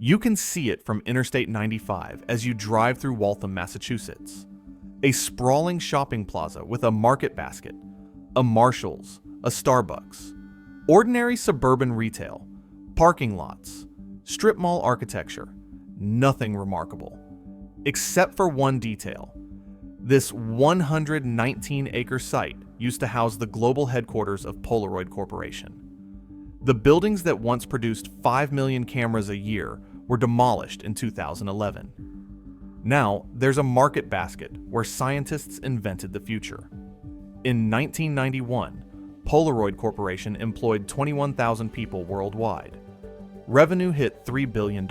You can see it from Interstate 95 as you drive through Waltham, Massachusetts. A sprawling shopping plaza with a market basket, a Marshall's, a Starbucks, ordinary suburban retail, parking lots, strip mall architecture, nothing remarkable. Except for one detail. This 119-acre site used to house the global headquarters of Polaroid Corporation. The buildings that once produced 5 million cameras a year were demolished in 2011. Now, there's a market basket where scientists invented the future. In 1991, Polaroid Corporation employed 21,000 people worldwide. Revenue hit $3 billion.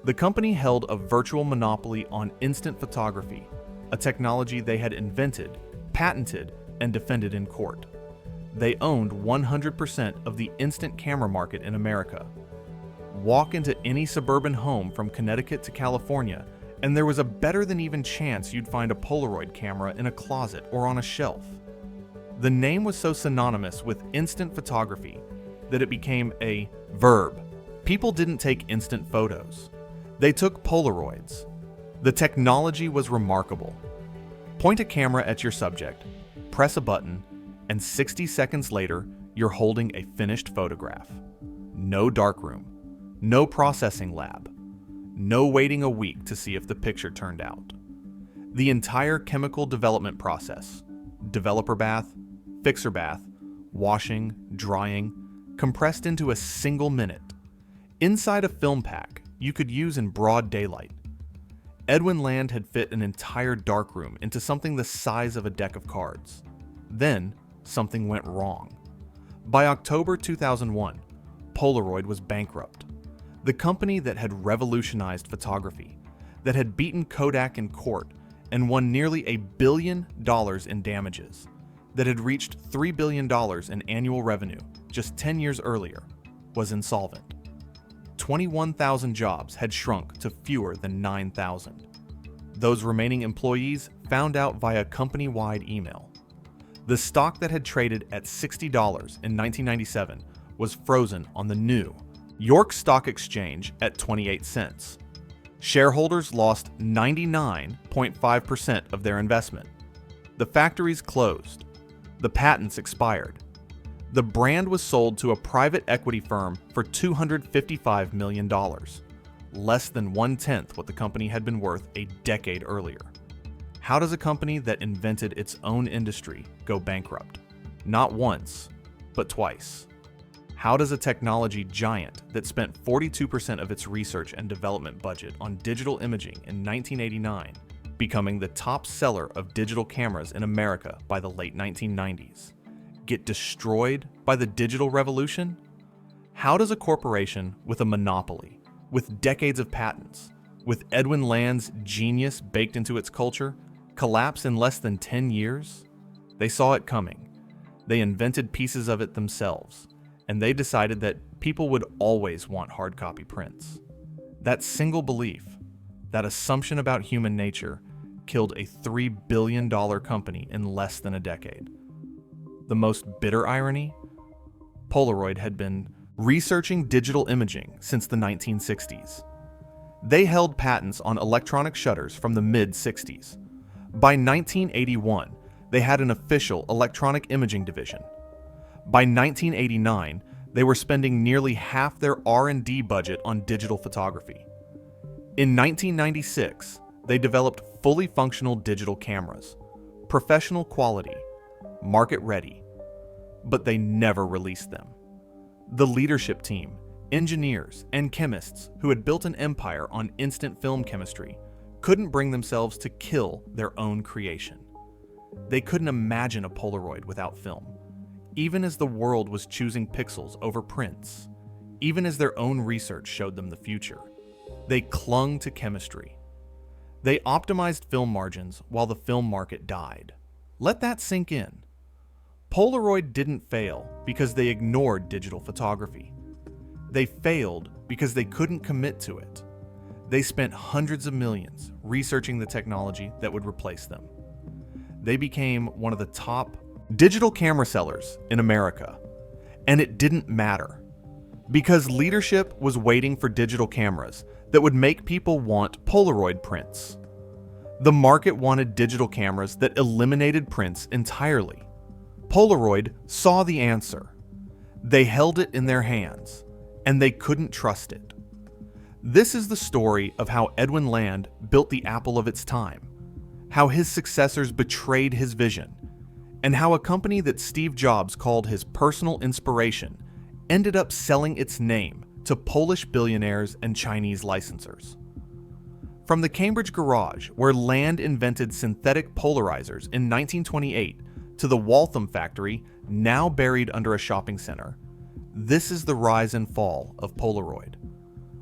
The company held a virtual monopoly on instant photography, a technology they had invented, patented, and defended in court. They owned 100% of the instant camera market in America. Walk into any suburban home from Connecticut to California, and there was a better than even chance you'd find a Polaroid camera in a closet or on a shelf. The name was so synonymous with instant photography that it became a verb. People didn't take instant photos. They took Polaroids. The technology was remarkable. Point a camera at your subject, press a button, and 60 seconds later, you're holding a finished photograph. No darkroom. No processing lab. No waiting a week to see if the picture turned out. The entire chemical development process, developer bath, fixer bath, washing, drying, compressed into a single minute. Inside a film pack you could use in broad daylight. Edwin Land had fit an entire darkroom into something the size of a deck of cards. Then, something went wrong. By October 2001, Polaroid was bankrupt. The company that had revolutionized photography, that had beaten Kodak in court and won nearly $1 billion in damages, that had reached $3 billion in annual revenue just 10 years earlier, was insolvent. 21,000 jobs had shrunk to fewer than 9,000. Those remaining employees found out via company-wide email. The stock that had traded at $60 in 1997 was frozen on the new York Stock Exchange at 28 cents. Shareholders lost 99.5% of their investment. The factories closed. The patents expired. The brand was sold to a private equity firm for $255 million, less than 1/10 what the company had been worth a decade earlier. How does a company that invented its own industry go bankrupt? Not once, but twice. How does a technology giant that spent 42% of its research and development budget on digital imaging in 1989, becoming the top seller of digital cameras in America by the late 1990s, get destroyed by the digital revolution? How does a corporation with a monopoly, with decades of patents, with Edwin Land's genius baked into its culture, collapse in less than 10 years? They saw it coming. They invented pieces of it themselves. And they decided that people would always want hard copy prints. That single belief, that assumption about human nature, killed a $3 billion company in less than a decade. The most bitter irony? Polaroid had been researching digital imaging since the 1960s. They held patents on electronic shutters from the mid-60s. By 1981, they had an official electronic imaging division. By 1989, they were spending nearly half their R&D budget on digital photography. In 1996, they developed fully functional digital cameras, professional quality, market ready, but they never released them. The leadership team, engineers, and chemists who had built an empire on instant film chemistry couldn't bring themselves to kill their own creation. They couldn't imagine a Polaroid without film. Even as the world was choosing pixels over prints, even as their own research showed them the future, they clung to chemistry. They optimized film margins while the film market died. Let that sink in. Polaroid didn't fail because they ignored digital photography. They failed because they couldn't commit to it. They spent hundreds of millions researching the technology that would replace them. They became one of the top digital camera sellers in America, and it didn't matter. Because leadership was waiting for digital cameras that would make people want Polaroid prints. The market wanted digital cameras that eliminated prints entirely. Polaroid saw the answer. They held it in their hands, and they couldn't trust it. This is the story of how Edwin Land built the Apple of its time, how his successors betrayed his vision, and how a company that Steve Jobs called his personal inspiration ended up selling its name to Polish billionaires and Chinese licensors. From the Cambridge garage, where Land invented synthetic polarizers in 1928, to the Waltham factory, now buried under a shopping center, this is the rise and fall of Polaroid.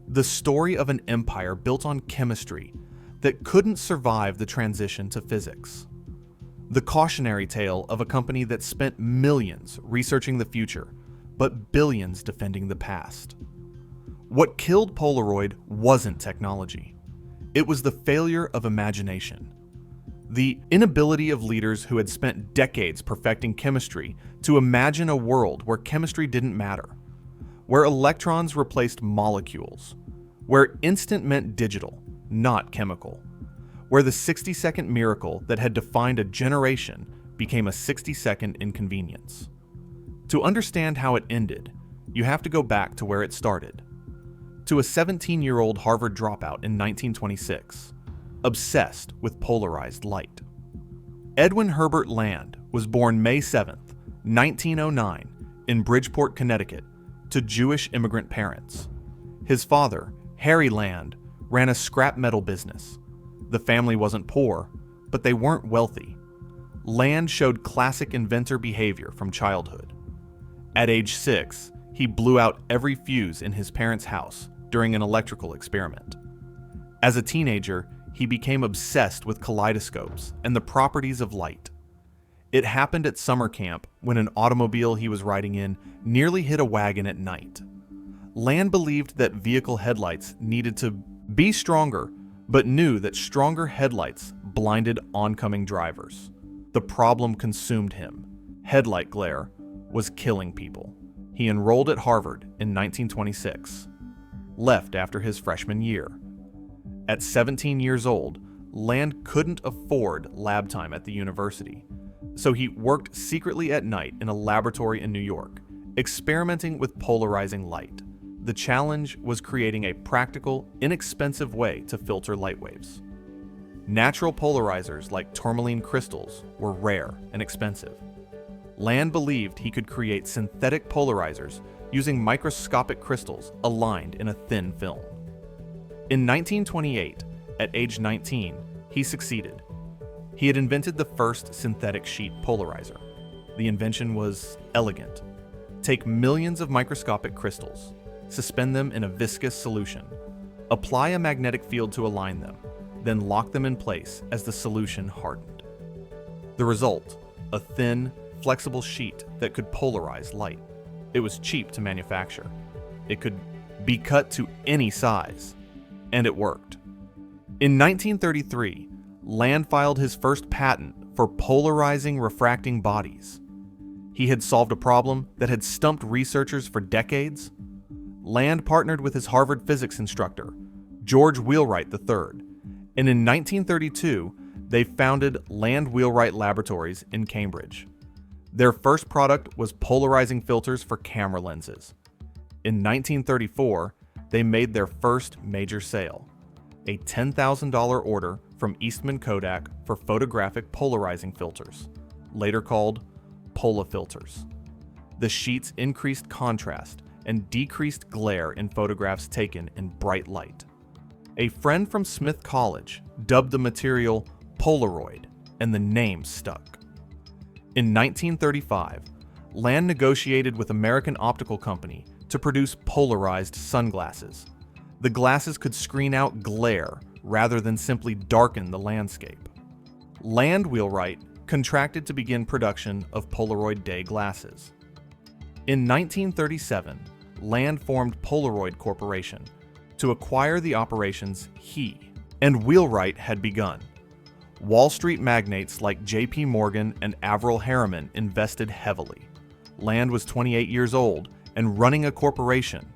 The story of an empire built on chemistry that couldn't survive the transition to physics. The cautionary tale of a company that spent millions researching the future, but billions defending the past. What killed Polaroid wasn't technology. It was the failure of imagination. The inability of leaders who had spent decades perfecting chemistry to imagine a world where chemistry didn't matter, where electrons replaced molecules, where instant meant digital, not chemical, where the 60-second miracle that had defined a generation became a 60-second inconvenience. To understand how it ended, you have to go back to where it started. To a 17-year-old Harvard dropout in 1926, obsessed with polarized light. Edwin Herbert Land was born May 7, 1909, in Bridgeport, Connecticut, to Jewish immigrant parents. His father, Harry Land, ran a scrap metal business. The family wasn't poor, but they weren't wealthy. Land showed classic inventor behavior from childhood. At age 6, he blew out every fuse in his parents' house during an electrical experiment. As a teenager, he became obsessed with kaleidoscopes and the properties of light. It happened at summer camp when an automobile he was riding in nearly hit a wagon at night. Land believed that vehicle headlights needed to be stronger, but knew that stronger headlights blinded oncoming drivers. The problem consumed him. Headlight glare was killing people. He enrolled at Harvard in 1926, left after his freshman year. At 17 years old, Land couldn't afford lab time at the university, so he worked secretly at night in a laboratory in New York, experimenting with polarizing light. The challenge was creating a practical, inexpensive way to filter light waves. Natural polarizers like tourmaline crystals were rare and expensive. Land believed he could create synthetic polarizers using microscopic crystals aligned in a thin film. In 1928, at age 19, he succeeded. He had invented the first synthetic sheet polarizer. The invention was elegant. Take millions of microscopic crystals, suspend them in a viscous solution, apply a magnetic field to align them, then lock them in place as the solution hardened. The result, a thin, flexible sheet that could polarize light. It was cheap to manufacture. It could be cut to any size, and it worked. In 1933, Land filed his first patent for polarizing refracting bodies. He had solved a problem that had stumped researchers for decades. Land partnered with his Harvard physics instructor, George Wheelwright III, and in 1932, they founded Land Wheelwright Laboratories in Cambridge. Their first product was polarizing filters for camera lenses. In 1934, they made their first major sale, a $10,000 order from Eastman Kodak for photographic polarizing filters, later called Pola filters. The sheets increased contrast and decreased glare in photographs taken in bright light. A friend from Smith College dubbed the material Polaroid, and the name stuck. In 1935, Land negotiated with American Optical Company to produce polarized sunglasses. The glasses could screen out glare rather than simply darken the landscape. Land Wheelwright contracted to begin production of Polaroid day glasses. In 1937, Land formed Polaroid Corporation to acquire the operations he and Wheelwright had begun. Wall Street magnates like J.P. Morgan and Averell Harriman invested heavily. Land was 28 years old and running a corporation.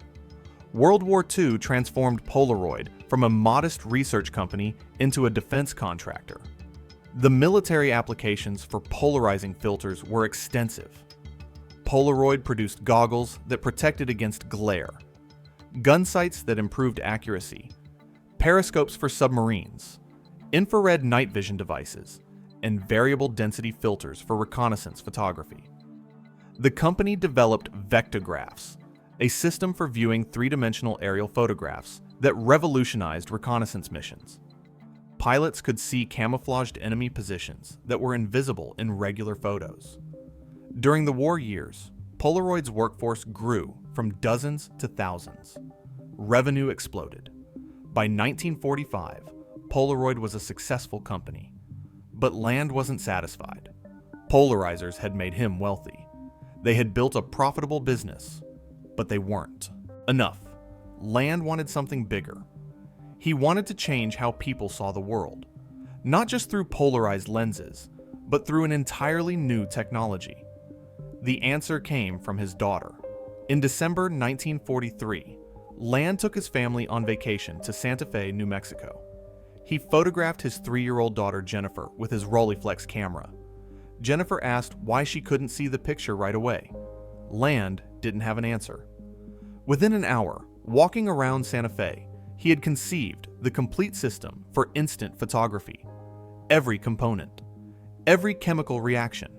World War II transformed Polaroid from a modest research company into a defense contractor. The military applications for polarizing filters were extensive. Polaroid produced goggles that protected against glare, gun sights that improved accuracy, periscopes for submarines, infrared night vision devices, and variable density filters for reconnaissance photography. The company developed vectographs, a system for viewing three-dimensional aerial photographs that revolutionized reconnaissance missions. Pilots could see camouflaged enemy positions that were invisible in regular photos. During the war years, Polaroid's workforce grew from dozens to thousands. Revenue exploded. By 1945, Polaroid was a successful company. But Land wasn't satisfied. Polarizers had made him wealthy. They had built a profitable business, but they weren't. Enough. Land wanted something bigger. He wanted to change how people saw the world, not just through polarized lenses, but through an entirely new technology. The answer came from his daughter. In December 1943, Land took his family on vacation to Santa Fe, New Mexico. He photographed his 3-year-old daughter Jennifer with his Rolleiflex camera. Jennifer asked why she couldn't see the picture right away. Land didn't have an answer. Within an hour, walking around Santa Fe, he had conceived the complete system for instant photography. Every component, every chemical reaction,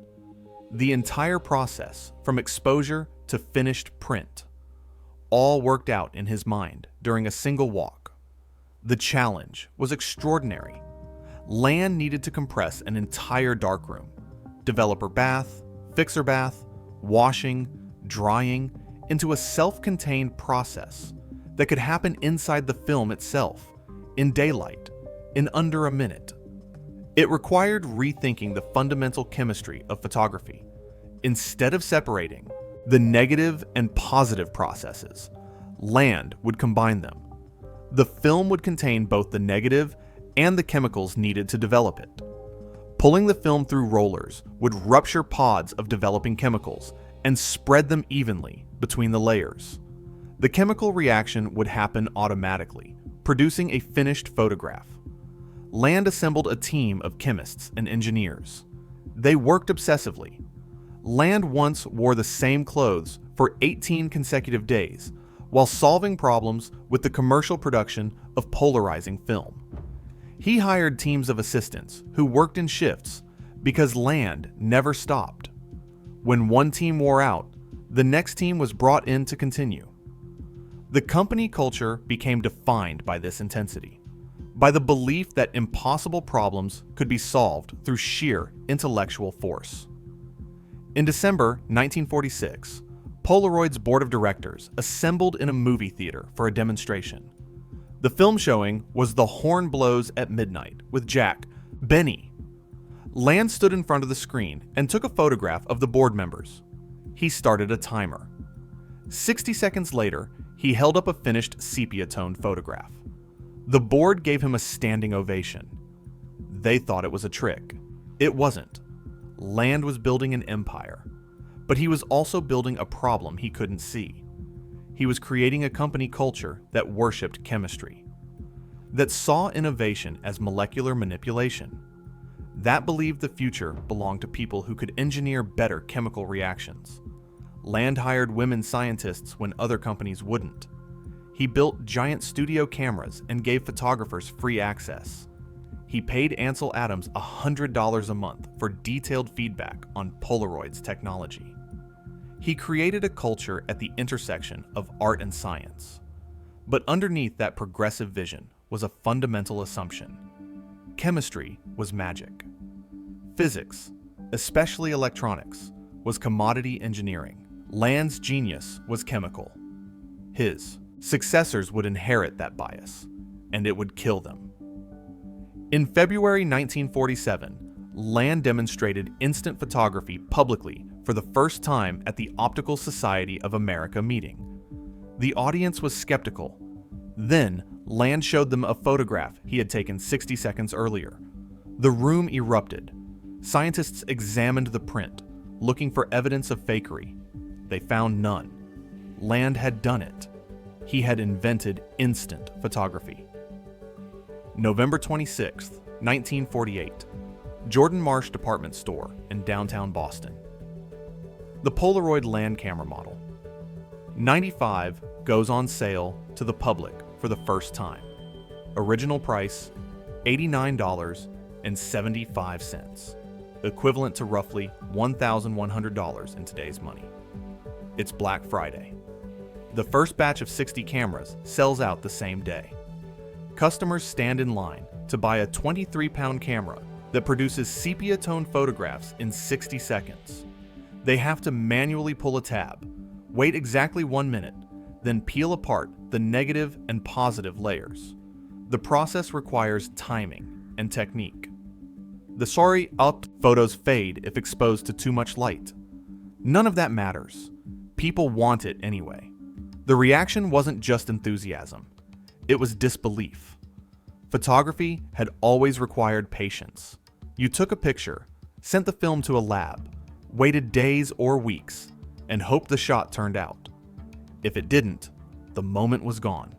the entire process from exposure to finished print, all worked out in his mind during a single walk. The challenge was extraordinary. Land needed to compress an entire darkroom, developer bath, fixer bath, washing, drying, into a self-contained process that could happen inside the film itself, in daylight, in under a minute. It required rethinking the fundamental chemistry of photography. Instead of separating the negative and positive processes, Land would combine them. The film would contain both the negative and the chemicals needed to develop it. Pulling the film through rollers would rupture pods of developing chemicals and spread them evenly between the layers. The chemical reaction would happen automatically, producing a finished photograph. Land assembled a team of chemists and engineers. They worked obsessively. Land once wore the same clothes for 18 consecutive days while solving problems with the commercial production of polarizing film. He hired teams of assistants who worked in shifts because Land never stopped. When one team wore out, the next team was brought in to continue. The company culture became defined by this intensity, by the belief that impossible problems could be solved through sheer intellectual force. In December 1946, Polaroid's board of directors assembled in a movie theater for a demonstration. The film showing was The Horn Blows at Midnight with Jack, Benny. Land stood in front of the screen and took a photograph of the board members. He started a timer. 60 seconds later, he held up a finished sepia-toned photograph. The board gave him a standing ovation. They thought it was a trick. It wasn't. Land was building an empire, but he was also building a problem he couldn't see. He was creating a company culture that worshipped chemistry, that saw innovation as molecular manipulation, that believed the future belonged to people who could engineer better chemical reactions. Land hired women scientists when other companies wouldn't. He built giant studio cameras and gave photographers free access. He paid Ansel Adams $100 a month for detailed feedback on Polaroid's technology. He created a culture at the intersection of art and science. But underneath that progressive vision was a fundamental assumption. Chemistry was magic. Physics, especially electronics, was commodity engineering. Land's genius was chemical. His successors would inherit that bias, and it would kill them. In February 1947, Land demonstrated instant photography publicly for the first time at the Optical Society of America meeting. The audience was skeptical. Then, Land showed them a photograph he had taken 60 seconds earlier. The room erupted. Scientists examined the print, looking for evidence of fakery. They found none. Land had done it. He had invented instant photography. November 26, 1948, Jordan Marsh Department Store in downtown Boston. The Polaroid Land camera model. 95 goes on sale to the public for the first time. Original price, $89.75, equivalent to roughly $1,100 in today's money. It's Black Friday. The first batch of 60 cameras sells out the same day. Customers stand in line to buy a 23-pound camera that produces sepia-tone photographs in 60 seconds. They have to manually pull a tab, wait exactly 1 minute, then peel apart the negative and positive layers. The process requires timing and technique. The sorry-upped photos fade if exposed to too much light. None of that matters. People want it anyway. The reaction wasn't just enthusiasm. It was disbelief. Photography had always required patience. You took a picture, sent the film to a lab, waited days or weeks, and hoped the shot turned out. If it didn't, the moment was gone.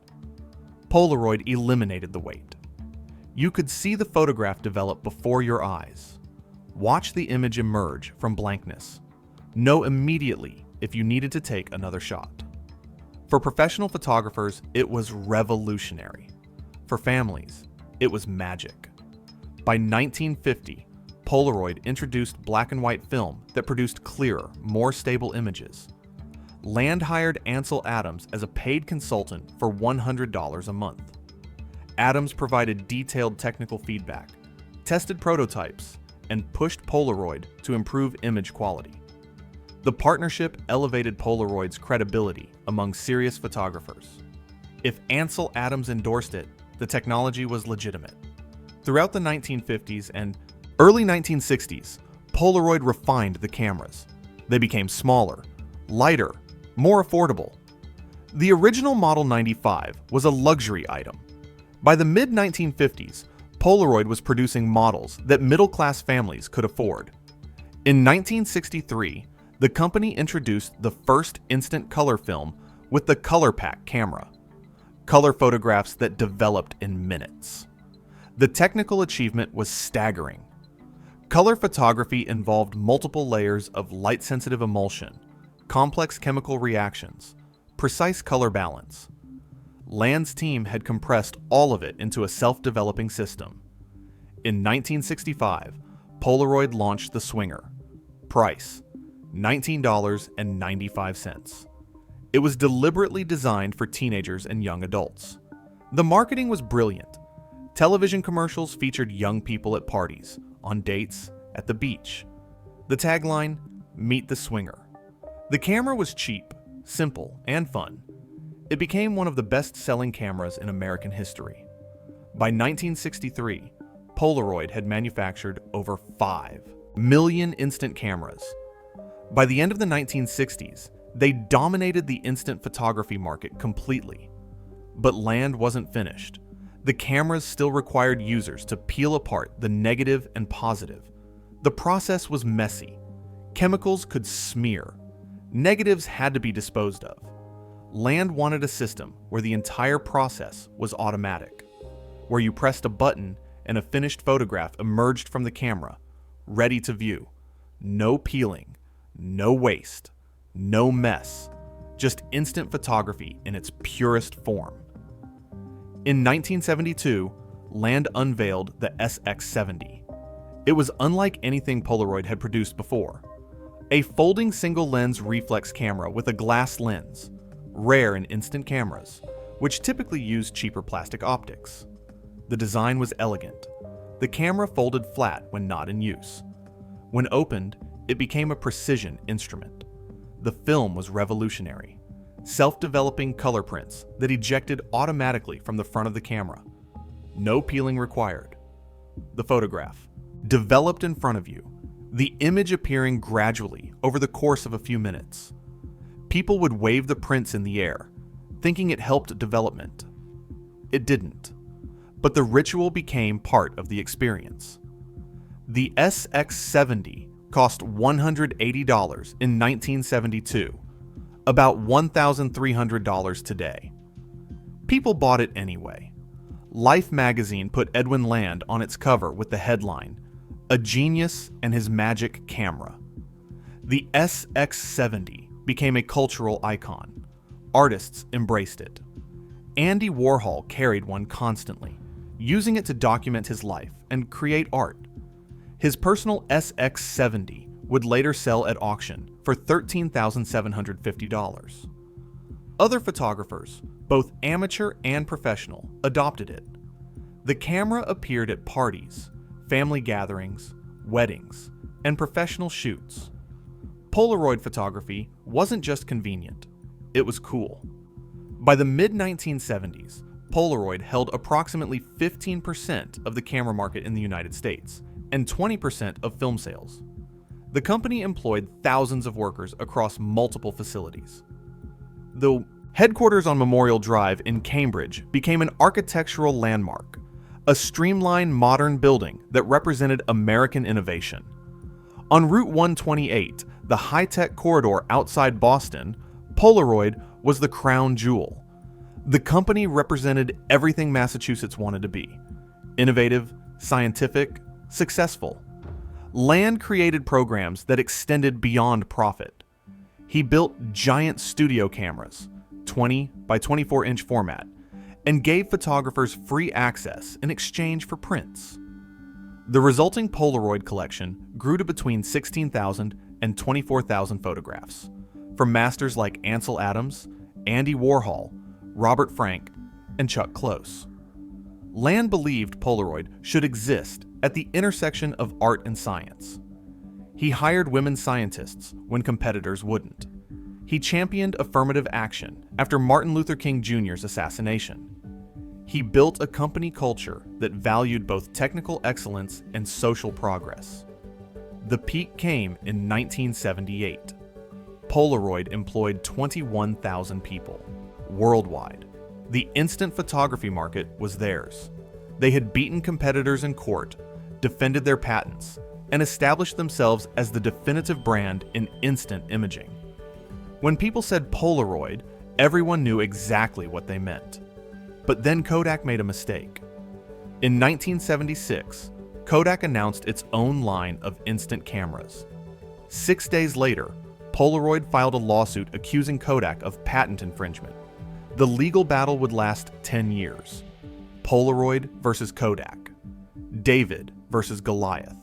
Polaroid eliminated the wait. You could see the photograph develop before your eyes. Watch the image emerge from blankness. Know immediately if you needed to take another shot. For professional photographers, it was revolutionary. For families, it was magic. By 1950, Polaroid introduced black and white film that produced clearer, more stable images. Land hired Ansel Adams as a paid consultant for $100 a month. Adams provided detailed technical feedback, tested prototypes, and pushed Polaroid to improve image quality. The partnership elevated Polaroid's credibility among serious photographers. If Ansel Adams endorsed it, the technology was legitimate. Throughout the 1950s and early 1960s, Polaroid refined the cameras. They became smaller, lighter, more affordable. The original Model 95 was a luxury item. By the mid-1950s, Polaroid was producing models that middle-class families could afford. In 1963, the company introduced the first instant color film with the ColorPack camera, color photographs that developed in minutes. The technical achievement was staggering. Color photography involved multiple layers of light-sensitive emulsion, complex chemical reactions, precise color balance. Land's team had compressed all of it into a self-developing system. In 1965, Polaroid launched the Swinger. Price: $19.95. It was deliberately designed for teenagers and young adults. The marketing was brilliant. Television commercials featured young people at parties, on dates, at the beach. The tagline: "Meet the Swinger." The camera was cheap, simple, and fun. It became one of the best-selling cameras in American history. By 1963, Polaroid had manufactured over 5 million instant cameras. By the end of the 1960s, they dominated the instant photography market completely. But Land wasn't finished. The cameras still required users to peel apart the negative and positive. The process was messy. Chemicals could smear. Negatives had to be disposed of. Land wanted a system where the entire process was automatic, where you pressed a button and a finished photograph emerged from the camera, ready to view. No peeling, no waste, no mess, just instant photography in its purest form. In 1972, Land unveiled the SX70. It was unlike anything Polaroid had produced before. A folding single-lens reflex camera with a glass lens, rare in instant cameras, which typically use cheaper plastic optics. The design was elegant. The camera folded flat when not in use. When opened, it became a precision instrument. The film was revolutionary. Self-developing color prints that ejected automatically from the front of the camera. No peeling required. The photograph, developed in front of you, the image appearing gradually over the course of a few minutes. People would wave the prints in the air, thinking it helped development. It didn't, but the ritual became part of the experience. The SX70 cost $180 in 1972, about $1,300 today. People bought it anyway. Life magazine put Edwin Land on its cover with the headline, "A Genius and His Magic Camera." The SX70 became a cultural icon. Artists embraced it. Andy Warhol carried one constantly, using it to document his life and create art. His personal SX70 would later sell at auction for $13,750. Other photographers, both amateur and professional, adopted it. The camera appeared at parties, family gatherings, weddings, and professional shoots. Polaroid photography wasn't just convenient, it was cool. By the mid-1970s, Polaroid held approximately 15% of the camera market in the United States and 20% of film sales. The company employed thousands of workers across multiple facilities. The headquarters on Memorial Drive in Cambridge became an architectural landmark, a streamlined modern building that represented American innovation. On Route 128, the high-tech corridor outside Boston, Polaroid was the crown jewel. The company represented everything Massachusetts wanted to be: innovative, scientific, successful. Land created programs that extended beyond profit. He built giant studio cameras, 20 by 24-inch format, and gave photographers free access in exchange for prints. The resulting Polaroid collection grew to between 16,000 and 24,000 photographs, from masters like Ansel Adams, Andy Warhol, Robert Frank, and Chuck Close. Land believed Polaroid should exist at the intersection of art and science. He hired women scientists when competitors wouldn't. He championed affirmative action after Martin Luther King Jr.'s assassination. He built a company culture that valued both technical excellence and social progress. The peak came in 1978. Polaroid employed 21,000 people worldwide. The instant photography market was theirs. They had beaten competitors in court, defended their patents, and established themselves as the definitive brand in instant imaging. When people said Polaroid, everyone knew exactly what they meant. But then Kodak made a mistake. In 1976, Kodak announced its own line of instant cameras. 6 days later, Polaroid filed a lawsuit accusing Kodak of patent infringement. The legal battle would last 10 years. Polaroid versus Kodak. David versus Goliath.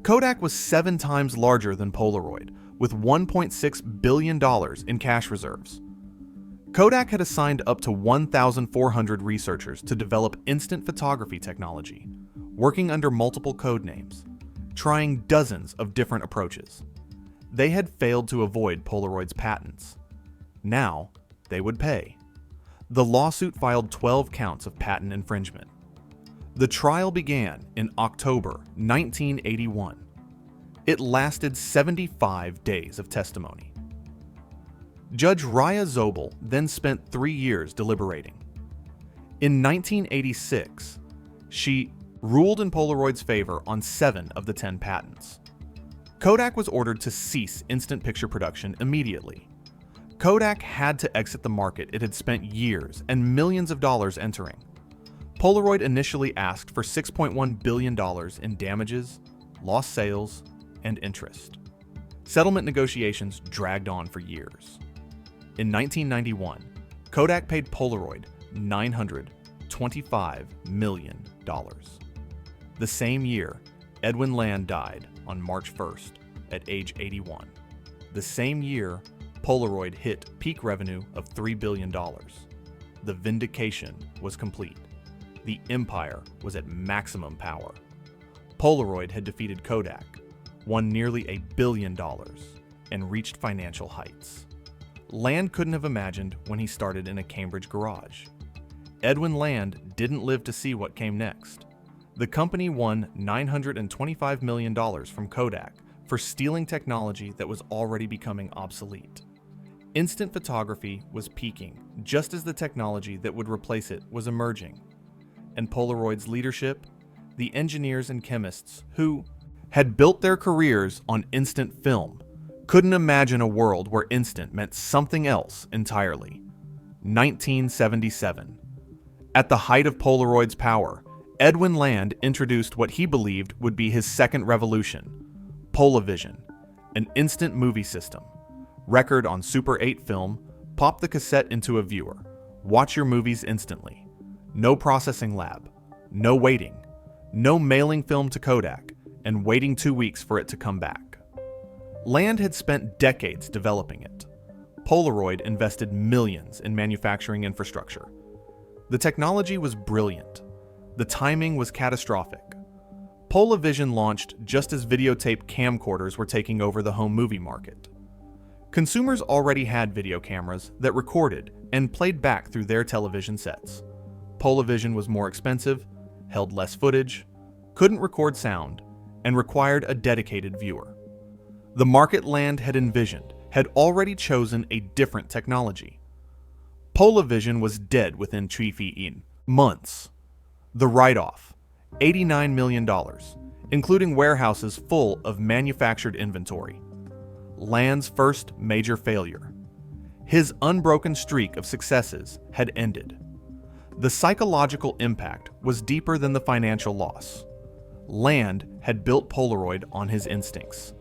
Kodak was 7 times larger than Polaroid, with $1.6 billion in cash reserves. Kodak had assigned up to 1,400 researchers to develop instant photography technology, working under multiple code names, trying dozens of different approaches. They had failed to avoid Polaroid's patents. Now, they would pay. The lawsuit filed 12 counts of patent infringement. The trial began in October 1981. It lasted 75 days of testimony. Judge Raya Zobel then spent 3 years deliberating. In 1986, she ruled in Polaroid's favor on 7 of the 10 patents. Kodak was ordered to cease instant picture production immediately. Kodak had to exit the market it had spent years and millions of dollars entering. Polaroid initially asked for $6.1 billion in damages, lost sales, and interest. Settlement negotiations dragged on for years. In 1991, Kodak paid Polaroid $925 million. The same year, Edwin Land died on March 1st at age 81. The same year, Polaroid hit peak revenue of $3 billion. The vindication was complete. The empire was at maximum power. Polaroid had defeated Kodak, won nearly $1 billion, and reached financial heights. Land couldn't have imagined when he started in a Cambridge garage. Edwin Land didn't live to see what came next. The company won $925 million from Kodak for stealing technology that was already becoming obsolete. Instant photography was peaking just as the technology that would replace it was emerging. And Polaroid's leadership, the engineers and chemists who had built their careers on instant film, Couldn't imagine a world where instant meant something else entirely. 1977. At the height of Polaroid's power, Edwin Land introduced what he believed would be his second revolution, Polavision, an instant movie system. Record on Super 8 film, pop the cassette into a viewer, watch your movies instantly. No processing lab, no waiting, no mailing film to Kodak, and waiting 2 weeks for it to come back. Land had spent decades developing it. Polaroid invested millions in manufacturing infrastructure. The technology was brilliant. The timing was catastrophic. Polavision launched just as videotape camcorders were taking over the home movie market. Consumers already had video cameras that recorded and played back through their television sets. Polavision was more expensive, held less footage, couldn't record sound, and required a dedicated viewer. The market Land had envisioned had already chosen a different technology. Polavision was dead within 3 months. The write-off, $89 million, including warehouses full of manufactured inventory. Land's first major failure. His unbroken streak of successes had ended. The psychological impact was deeper than the financial loss. Land had built Polaroid on his instincts,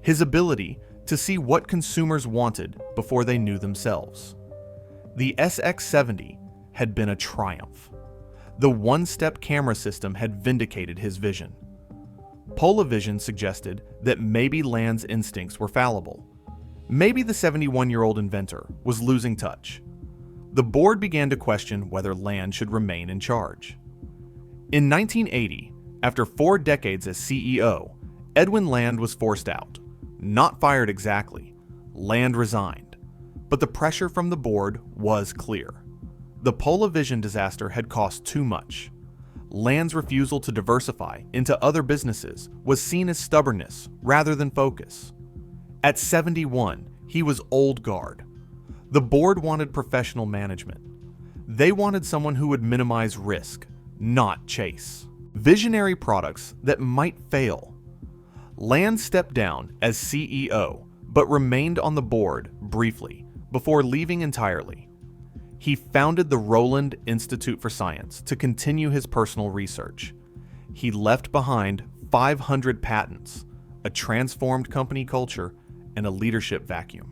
his ability to see what consumers wanted before they knew themselves. The SX70 had been a triumph. The one-step camera system had vindicated his vision. Polavision suggested that maybe Land's instincts were fallible. Maybe the 71-year-old inventor was losing touch. The board began to question whether Land should remain in charge. In 1980, after 4 decades as CEO, Edwin Land was forced out. Not fired exactly. Land resigned. But the pressure from the board was clear. The Polavision disaster had cost too much. Land's refusal to diversify into other businesses was seen as stubbornness rather than focus. At 71, he was old guard. The board wanted professional management. They wanted someone who would minimize risk, not chase. Visionary products that might fail. Land stepped down as CEO, but remained on the board briefly before leaving entirely. He founded the Roland Institute for Science to continue his personal research. He left behind 500 patents, a transformed company culture, and a leadership vacuum.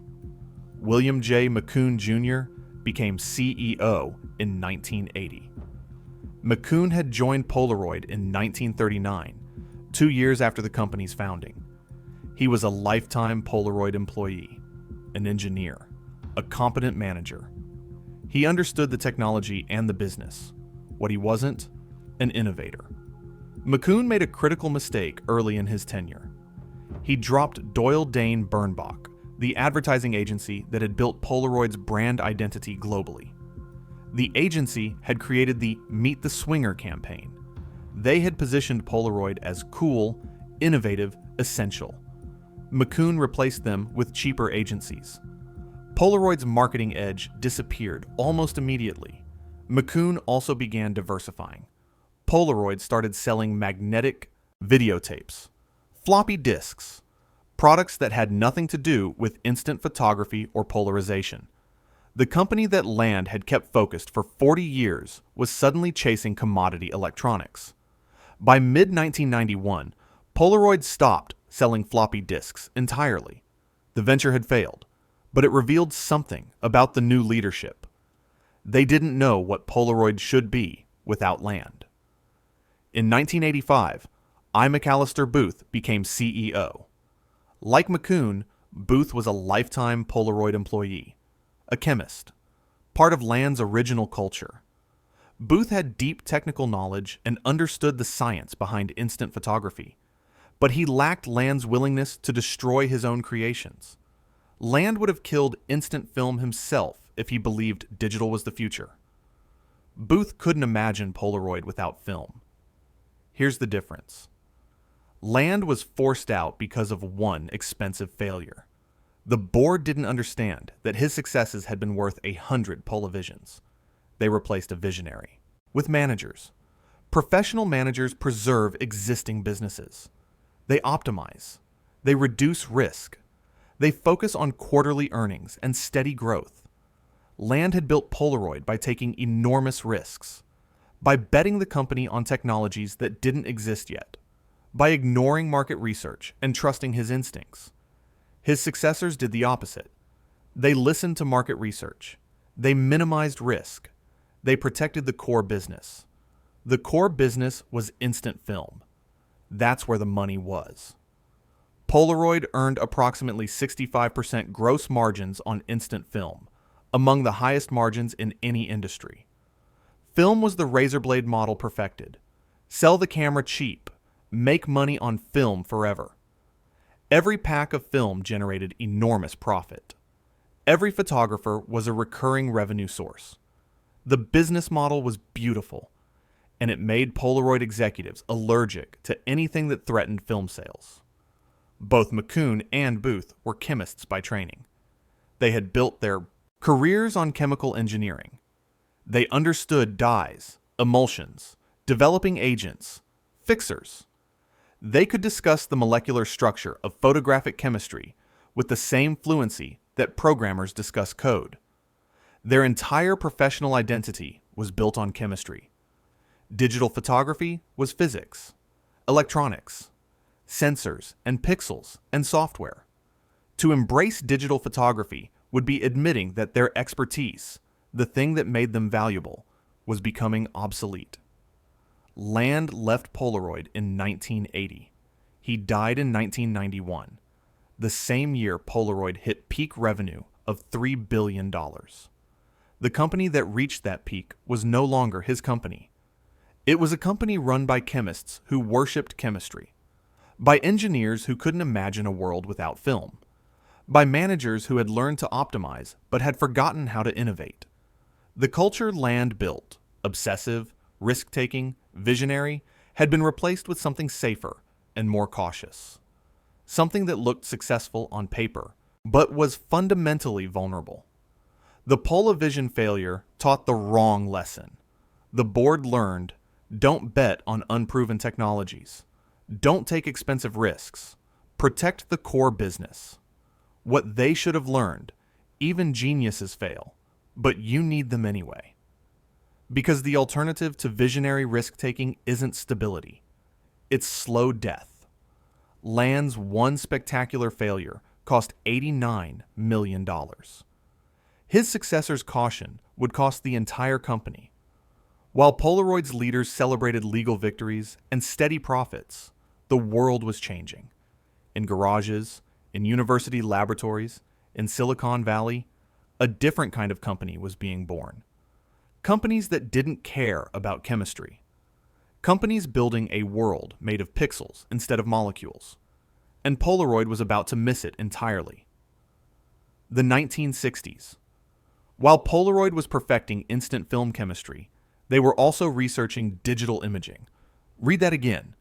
William J. McCune Jr. became CEO in 1980. McCune had joined Polaroid in 1939, 2 years after the company's founding. He was a lifetime Polaroid employee, an engineer, a competent manager. He understood the technology and the business. What he wasn't, an innovator. McCune made a critical mistake early in his tenure. He dropped Doyle Dane Bernbach, the advertising agency that had built Polaroid's brand identity globally. The agency had created the Meet the Swinger campaign. They had positioned Polaroid as cool, innovative, essential. McCune replaced them with cheaper agencies. Polaroid's marketing edge disappeared almost immediately. McCune also began diversifying. Polaroid started selling magnetic videotapes, floppy disks, products that had nothing to do with instant photography or polarization. The company that Land had kept focused for 40 years was suddenly chasing commodity electronics. By mid-1991, Polaroid stopped selling floppy disks entirely. The venture had failed, but it revealed something about the new leadership. They didn't know what Polaroid should be without Land. In 1985, I. McAllister Booth became CEO. Like McCune, Booth was a lifetime Polaroid employee, a chemist, part of Land's original culture. Booth had deep technical knowledge and understood the science behind instant photography, but he lacked Land's willingness to destroy his own creations. Land would have killed instant film himself if he believed digital was the future. Booth couldn't imagine Polaroid without film. Here's the difference. Land was forced out because of one expensive failure. The board didn't understand that his successes had been worth 100 Polavisions. They replaced a visionary. With managers. Professional managers preserve existing businesses. They optimize. They reduce risk. They focus on quarterly earnings and steady growth. Land had built Polaroid by taking enormous risks, by betting the company on technologies that didn't exist yet, by ignoring market research and trusting his instincts. His successors did the opposite. They listened to market research. They minimized risk. They protected the core business. The core business was instant film. That's where the money was. Polaroid earned approximately 65% gross margins on instant film, among the highest margins in any industry. Film was the razor blade model perfected. Sell the camera cheap. Make money on film forever. Every pack of film generated enormous profit. Every photographer was a recurring revenue source. The business model was beautiful, and it made Polaroid executives allergic to anything that threatened film sales. Both McCune and Booth were chemists by training. They had built their careers on chemical engineering. They understood dyes, emulsions, developing agents, fixers. They could discuss the molecular structure of photographic chemistry with the same fluency that programmers discuss code. Their entire professional identity was built on chemistry. Digital photography was physics, electronics, sensors and pixels and software. To embrace digital photography would be admitting that their expertise, the thing that made them valuable, was becoming obsolete. Land left Polaroid in 1980. He died in 1991, the same year Polaroid hit peak revenue of $3 billion. The company that reached that peak was no longer his company. It was a company run by chemists who worshipped chemistry, by engineers who couldn't imagine a world without film, by managers who had learned to optimize but had forgotten how to innovate. The culture Land built, obsessive, risk-taking, visionary, had been replaced with something safer and more cautious. Something that looked successful on paper, but was fundamentally vulnerable. The Polavision failure taught the wrong lesson. The board learned, don't bet on unproven technologies. Don't take expensive risks. Protect the core business. What they should have learned, even geniuses fail, but you need them anyway. Because the alternative to visionary risk-taking isn't stability. It's slow death. Land's one spectacular failure cost $89 million. His successor's caution would cost the entire company. While Polaroid's leaders celebrated legal victories and steady profits, the world was changing. In garages, in university laboratories, in Silicon Valley, a different kind of company was being born. Companies that didn't care about chemistry. Companies building a world made of pixels instead of molecules. And Polaroid was about to miss it entirely. The 1960s. While Polaroid was perfecting instant film chemistry, they were also researching digital imaging. Read that again.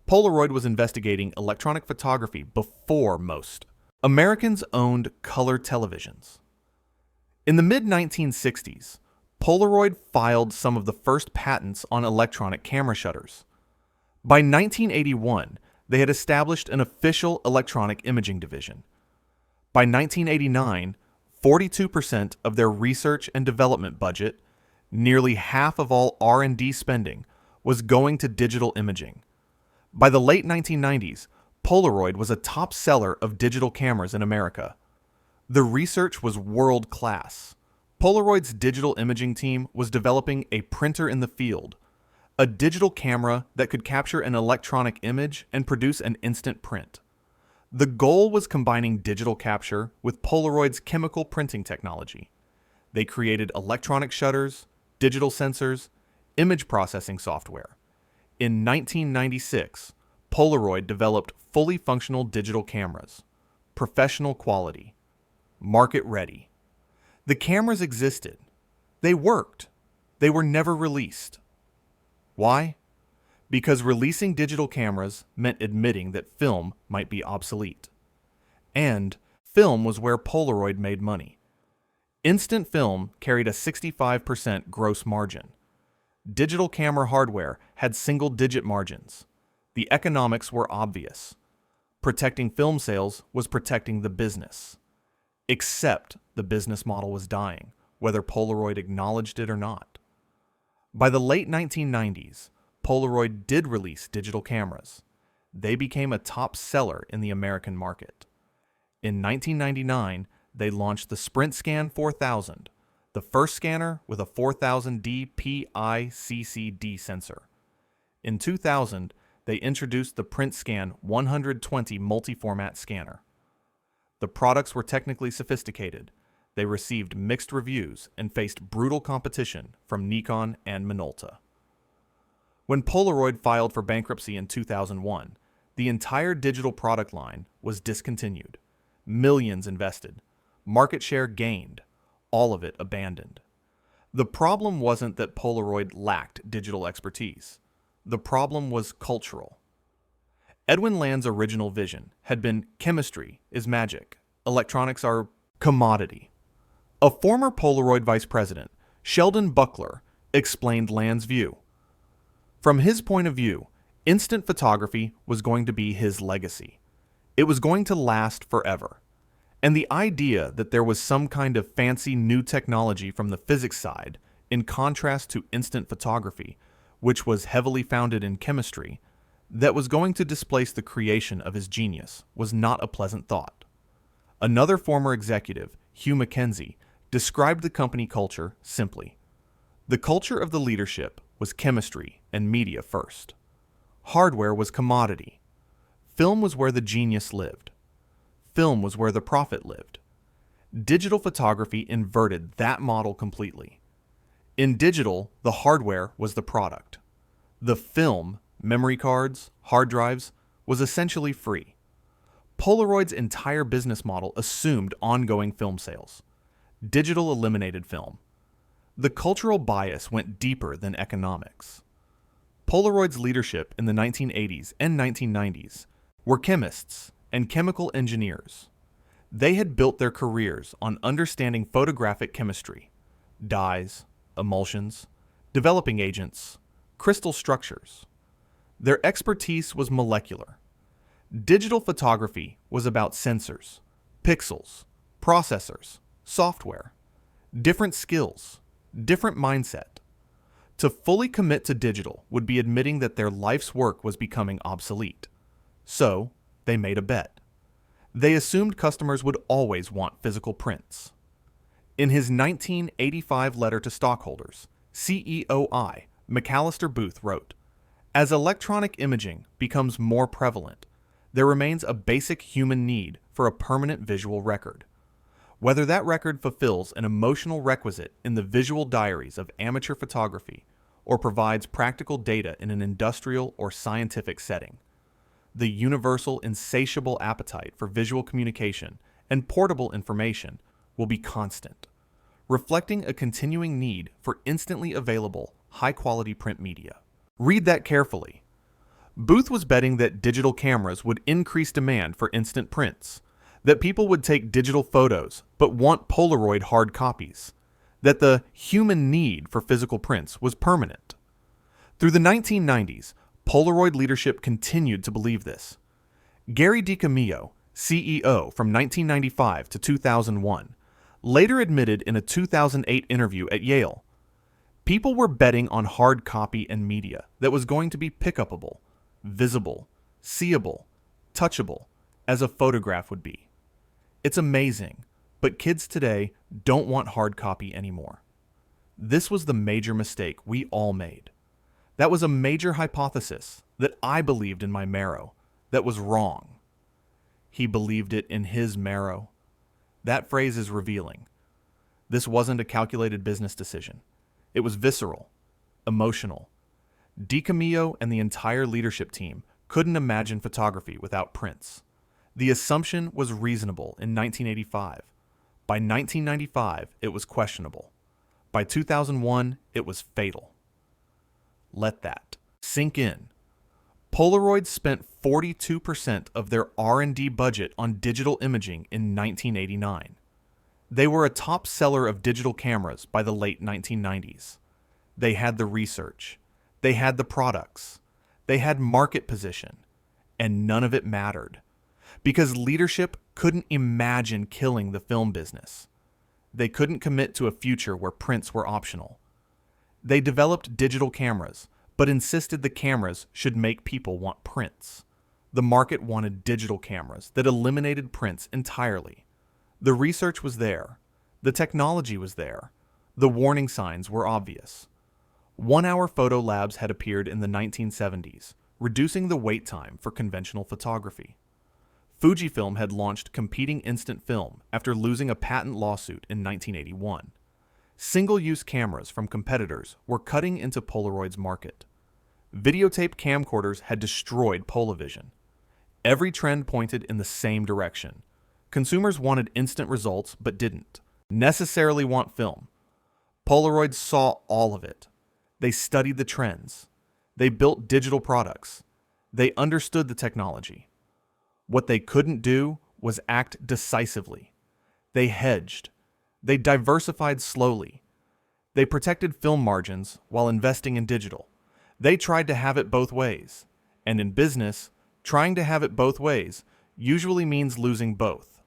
Polaroid was investigating electronic photography before most. Americans owned color televisions. In the mid-1960s, Polaroid filed some of the first patents on electronic camera shutters. By 1981, they had established an official electronic imaging division. By 1989, 42% of their research and development budget, nearly half of all R&D spending, was going to digital imaging. By the late 1990s, Polaroid was a top seller of digital cameras in America. The research was world-class. Polaroid's digital imaging team was developing a printer in the field, a digital camera that could capture an electronic image and produce an instant print. The goal was combining digital capture with Polaroid's chemical printing technology. They created electronic shutters, digital sensors, image processing software. In 1996, Polaroid developed fully functional digital cameras, professional quality, market ready. The cameras existed. They worked. They were never released. Why? Because releasing digital cameras meant admitting that film might be obsolete. And film was where Polaroid made money. Instant film carried a 65% gross margin. Digital camera hardware had single-digit margins. The economics were obvious. Protecting film sales was protecting the business. Except the business model was dying, whether Polaroid acknowledged it or not. By the late 1990s, Polaroid did release digital cameras. They became a top seller in the American market. In 1999, they launched the SprintScan 4000, the first scanner with a 4000D PICCD sensor. In 2000, they introduced the PrintScan 120 multi-format scanner. The products were technically sophisticated. They received mixed reviews and faced brutal competition from Nikon and Minolta. When Polaroid filed for bankruptcy in 2001, the entire digital product line was discontinued. Millions invested. Market share gained. All of it abandoned. The problem wasn't that Polaroid lacked digital expertise. The problem was cultural. Edwin Land's original vision had been chemistry is magic. Electronics are commodity. A former Polaroid vice president, Sheldon Buckler, explained Land's view. From his point of view, instant photography was going to be his legacy. It was going to last forever. And the idea that there was some kind of fancy new technology from the physics side, in contrast to instant photography, which was heavily founded in chemistry, that was going to displace the creation of his genius, was not a pleasant thought. Another former executive, Hugh Mackenzie, described the company culture simply. The culture of the leadership was chemistry and media first. Hardware was commodity. Film was where the genius lived. Film was where the profit lived. Digital photography inverted that model completely. In digital, the hardware was the product. The film, memory cards, hard drives, was essentially free. Polaroid's entire business model assumed ongoing film sales. Digital eliminated film. The cultural bias went deeper than economics. Polaroid's leadership in the 1980s and 1990s were chemists and chemical engineers. They had built their careers on understanding photographic chemistry, dyes, emulsions, developing agents, crystal structures. Their expertise was molecular. Digital photography was about sensors, pixels, processors, software, different skills, different mindset. To fully commit to digital would be admitting that their life's work was becoming obsolete. So, they made a bet. They assumed customers would always want physical prints. In his 1985 letter to stockholders, CEOI, McAllister Booth wrote, "As electronic imaging becomes more prevalent, there remains a basic human need for a permanent visual record. Whether that record fulfills an emotional requisite in the visual diaries of amateur photography or provides practical data in an industrial or scientific setting, the universal insatiable appetite for visual communication and portable information will be constant, reflecting a continuing need for instantly available, high-quality print media." Read that carefully. Booth was betting that digital cameras would increase demand for instant prints, that people would take digital photos but want Polaroid hard copies, that the human need for physical prints was permanent. Through the 1990s, Polaroid leadership continued to believe this. Gary DiCamillo, CEO from 1995 to 2001, later admitted in a 2008 interview at Yale, people were betting on hard copy and media that was going to be pick-upable, visible, seeable, touchable, as a photograph would be. It's amazing, but kids today don't want hard copy anymore. This was the major mistake we all made. That was a major hypothesis that I believed in my marrow that was wrong. He believed it in his marrow. That phrase is revealing. This wasn't a calculated business decision. It was visceral, emotional. DiCamillo and the entire leadership team couldn't imagine photography without prints. The assumption was reasonable in 1985. By 1995, it was questionable. By 2001, it was fatal. Let that sink in. Polaroid spent 42% of their R&D budget on digital imaging in 1989. They were a top seller of digital cameras by the late 1990s. They had the research. They had the products. They had market position. And none of it mattered. because leadership couldn't imagine killing the film business. They couldn't commit to a future where prints were optional. They developed digital cameras, but insisted the cameras should make people want prints. The market wanted digital cameras that eliminated prints entirely. The research was there. The technology was there. The warning signs were obvious. One-hour photo labs had appeared in the 1970s, reducing the wait time for conventional photography. Fujifilm had launched competing instant film after losing a patent lawsuit in 1981. Single-use cameras from competitors were cutting into Polaroid's market. Videotape camcorders had destroyed Polavision. Every trend pointed in the same direction. Consumers wanted instant results but didn't necessarily want film. Polaroid saw all of it. They studied the trends. They built digital products. They understood the technology. What they couldn't do was act decisively. They hedged. They diversified slowly. They protected film margins while investing in digital. They tried to have it both ways. And in business, trying to have it both ways usually means losing both.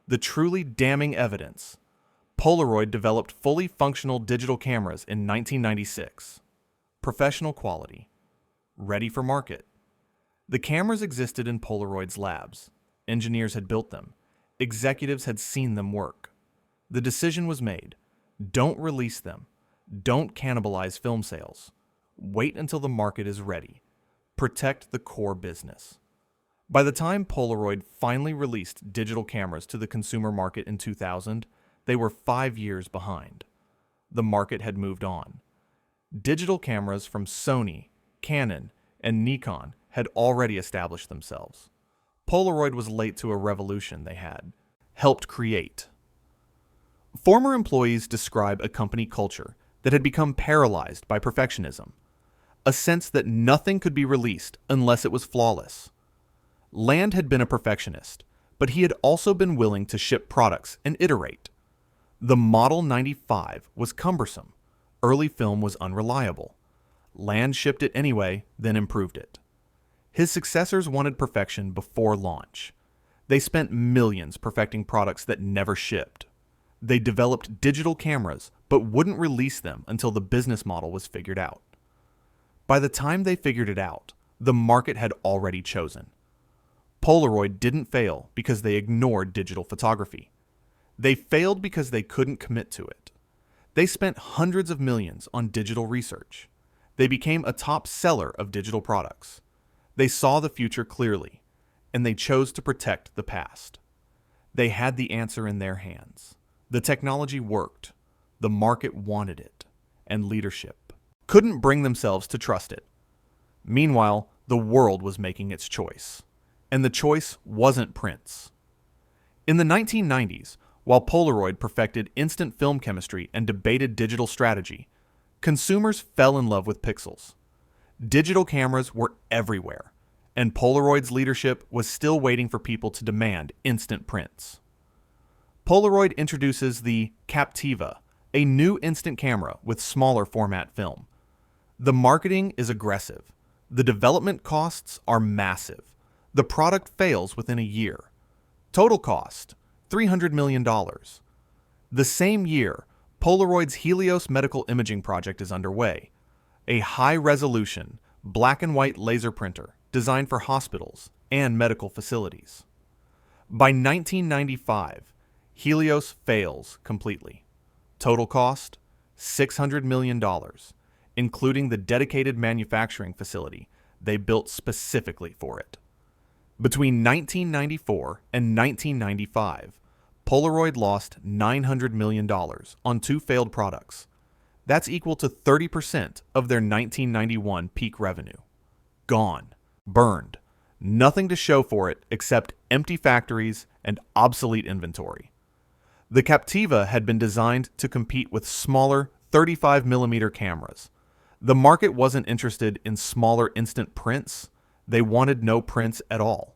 The truly damning evidence: Polaroid developed fully functional digital cameras in 1996. Professional quality. Ready for market. The cameras existed in Polaroid's labs. Engineers had built them. Executives had seen them work. The decision was made. Don't release them. Don't cannibalize film sales. Wait until the market is ready. Protect the core business. By the time Polaroid finally released digital cameras to the consumer market in 2000, they were 5 years behind. The market had moved on. Digital cameras from Sony, Canon, and Nikon had already established themselves. Polaroid was late to a revolution they had helped create. Former employees describe a company culture that had become paralyzed by perfectionism, a sense that nothing could be released unless it was flawless. Land had been a perfectionist, but he had also been willing to ship products and iterate. The Model 95 was cumbersome. Early film was unreliable. Land shipped it anyway, then improved it. His successors wanted perfection before launch. They spent millions perfecting products that never shipped. They developed digital cameras, but wouldn't release them until the business model was figured out. By the time they figured it out, the market had already chosen. Polaroid didn't fail because they ignored digital photography. They failed because they couldn't commit to it. They spent hundreds of millions on digital research. They became a top seller of digital products. They saw the future clearly, and they chose to protect the past. They had the answer in their hands. The technology worked. The market wanted it, and leadership couldn't bring themselves to trust it. Meanwhile, the world was making its choice, and the choice wasn't prints. In the 1990s, while Polaroid perfected instant film chemistry and debated digital strategy, consumers fell in love with pixels. Digital cameras were everywhere, and Polaroid's leadership was still waiting for people to demand instant prints. Polaroid introduces the Captiva, a new instant camera with smaller format film. The marketing is aggressive. The development costs are massive. The product fails within a year. Total cost, $300 million. The same year, Polaroid's Helios medical imaging project is underway, a high-resolution, black-and-white laser printer designed for hospitals and medical facilities. By 1995, Helios fails completely. Total cost, $600 million, including the dedicated manufacturing facility they built specifically for it. Between 1994 and 1995, Polaroid lost $900 million on 2 failed products. That's equal to 30% of their 1991 peak revenue. Gone. Burned. Nothing to show for it except empty factories and obsolete inventory. The Captiva had been designed to compete with smaller 35mm cameras. The market wasn't interested in smaller instant prints. They wanted no prints at all.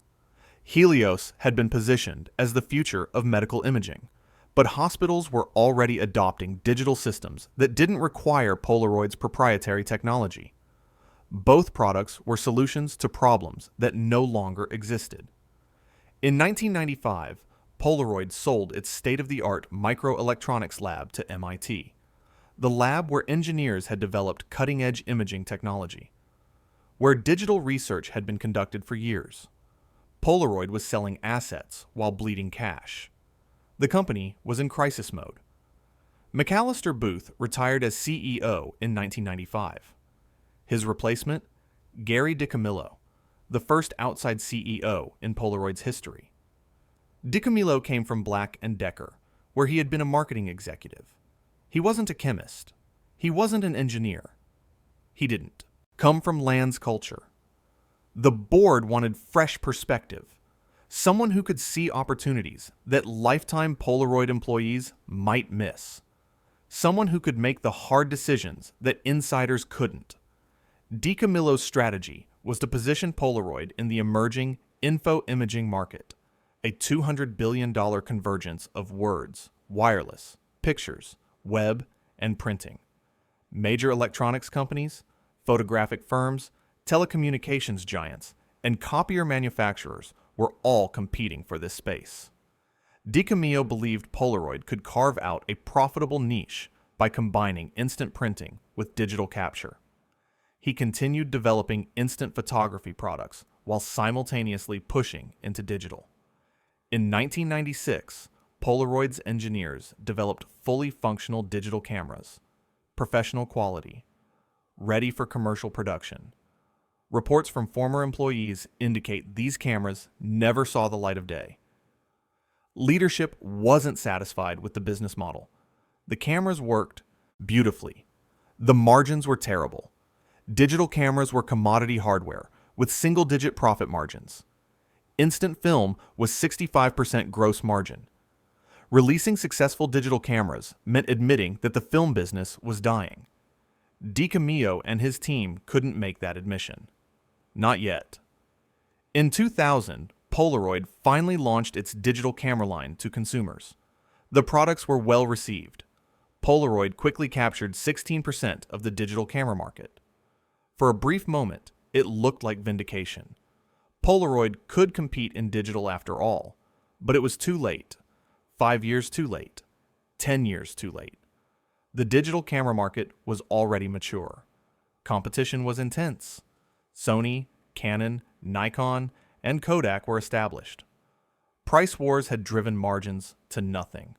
Helios had been positioned as the future of medical imaging, but hospitals were already adopting digital systems that didn't require Polaroid's proprietary technology. Both products were solutions to problems that no longer existed. In 1995, Polaroid sold its state-of-the-art microelectronics lab to MIT, the lab where engineers had developed cutting-edge imaging technology. Where digital research had been conducted for years, Polaroid was selling assets while bleeding cash. The company was in crisis mode. McAllister Booth retired as CEO in 1995. His replacement, Gary DiCamillo, the first outside CEO in Polaroid's history. DiCamillo came from Black & Decker, where he had been a marketing executive. He wasn't a chemist. He wasn't an engineer. He didn't come from Land's culture. The board wanted fresh perspective, someone who could see opportunities that lifetime Polaroid employees might miss, someone who could make the hard decisions that insiders couldn't. DiCamillo's strategy was to position Polaroid in the emerging info-imaging market, a $200 billion convergence of words, wireless, pictures, web, and printing. Major electronics companies, photographic firms, telecommunications giants, and copier manufacturers were all competing for this space. DiCamillo believed Polaroid could carve out a profitable niche by combining instant printing with digital capture. He continued developing instant photography products while simultaneously pushing into digital. In 1996, Polaroid's engineers developed fully functional digital cameras, professional quality, ready for commercial production. Reports from former employees indicate these cameras never saw the light of day. Leadership wasn't satisfied with the business model. The cameras worked beautifully. The margins were terrible. Digital cameras were commodity hardware with single-digit profit margins. Instant film was 65% gross margin. Releasing successful digital cameras meant admitting that the film business was dying. DiCamillo and his team couldn't make that admission. Not yet. In 2000, Polaroid finally launched its digital camera line to consumers. The products were well received. Polaroid quickly captured 16% of the digital camera market. For a brief moment, it looked like vindication. Polaroid could compete in digital after all, but it was too late. 5 years too late. 10 years too late. The digital camera market was already mature. Competition was intense. Sony, Canon, Nikon, and Kodak were established. Price wars had driven margins to nothing.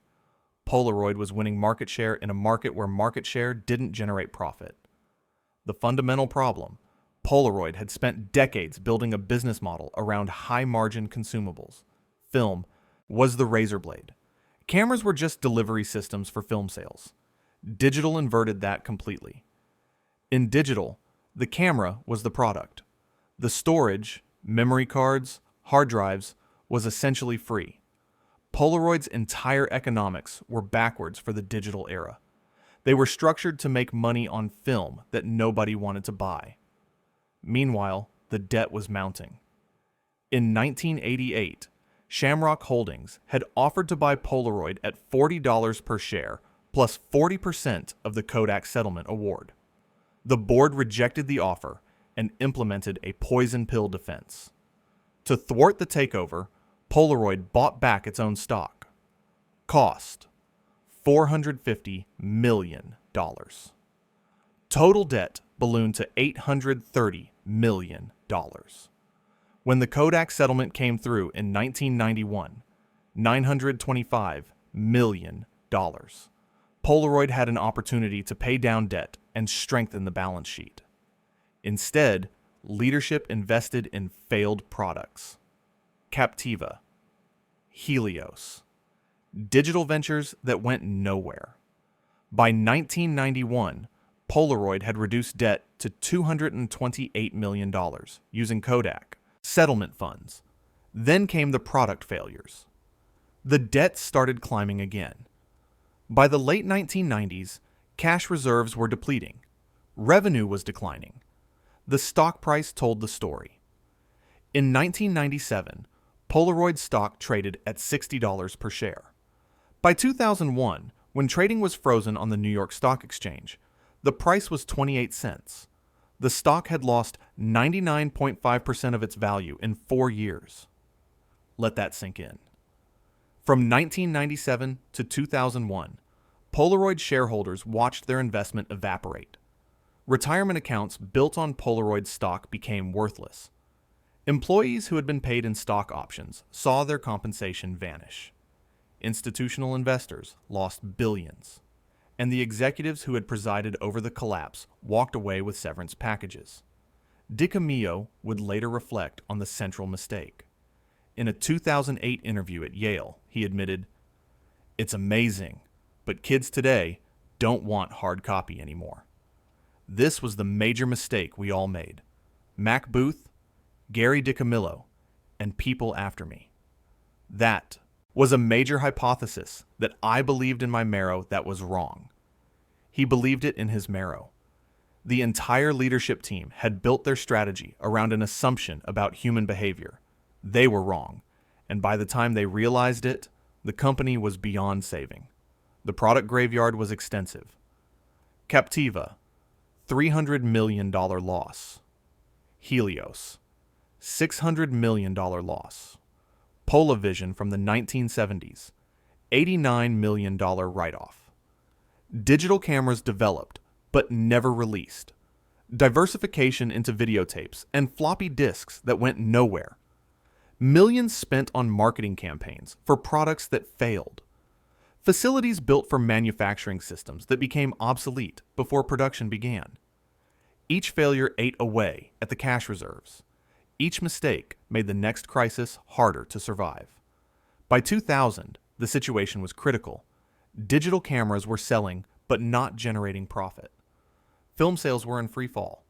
Polaroid was winning market share in a market where market share didn't generate profit. The fundamental problem: Polaroid had spent decades building a business model around high-margin consumables. Film was the razor blade. Cameras were just delivery systems for film sales. Digital inverted that completely. In digital, the camera was the product. The storage, memory cards, hard drives, was essentially free. Polaroid's entire economics were backwards for the digital era. They were structured to make money on film that nobody wanted to buy. Meanwhile, the debt was mounting. In 1988, Shamrock Holdings had offered to buy Polaroid at $40 per share plus 40% of the Kodak settlement award. The board rejected the offer and implemented a poison pill defense. To thwart the takeover, Polaroid bought back its own stock. Cost: $450 million. Total debt ballooned to $830 million. When the Kodak settlement came through in 1991, $925 million. Polaroid had an opportunity to pay down debt and strengthen the balance sheet. Instead, leadership invested in failed products. Captiva, Helios, digital ventures that went nowhere. By 1991, Polaroid had reduced debt to $228 million using Kodak, settlement funds. Then came the product failures. The debt started climbing again. By the late 1990s, cash reserves were depleting. Revenue was declining. The stock price told the story. In 1997, Polaroid stock traded at $60 per share. By 2001, when trading was frozen on the New York Stock Exchange, the price was 28 cents. The stock had lost 99.5% of its value in 4 years. Let that sink in. From 1997 to 2001, Polaroid shareholders watched their investment evaporate. Retirement accounts built on Polaroid stock became worthless. Employees who had been paid in stock options saw their compensation vanish. Institutional investors lost billions, and the executives who had presided over the collapse walked away with severance packages. DiCamillo would later reflect on the central mistake. In a 2008 interview at Yale, he admitted, "It's amazing, but kids today don't want hard copy anymore." This was the major mistake we all made. Mac Booth, Gary DiCamillo, and people after me. That was a major hypothesis that I believed in my marrow that was wrong. He believed it in his marrow. The entire leadership team had built their strategy around an assumption about human behavior. They were wrong, and by the time they realized it, the company was beyond saving. The product graveyard was extensive. Captiva, $300 million loss. Helios, $600 million loss. Polavision from the 1970s, $89 million write-off. Digital cameras developed, but never released. Diversification into videotapes and floppy disks that went nowhere. Millions spent on marketing campaigns for products that failed. Facilities built for manufacturing systems that became obsolete before production began. Each failure ate away at the cash reserves. Each mistake made the next crisis harder to survive. By 2000, the situation was critical. Digital cameras were selling but not generating profit. Film sales were in free fall.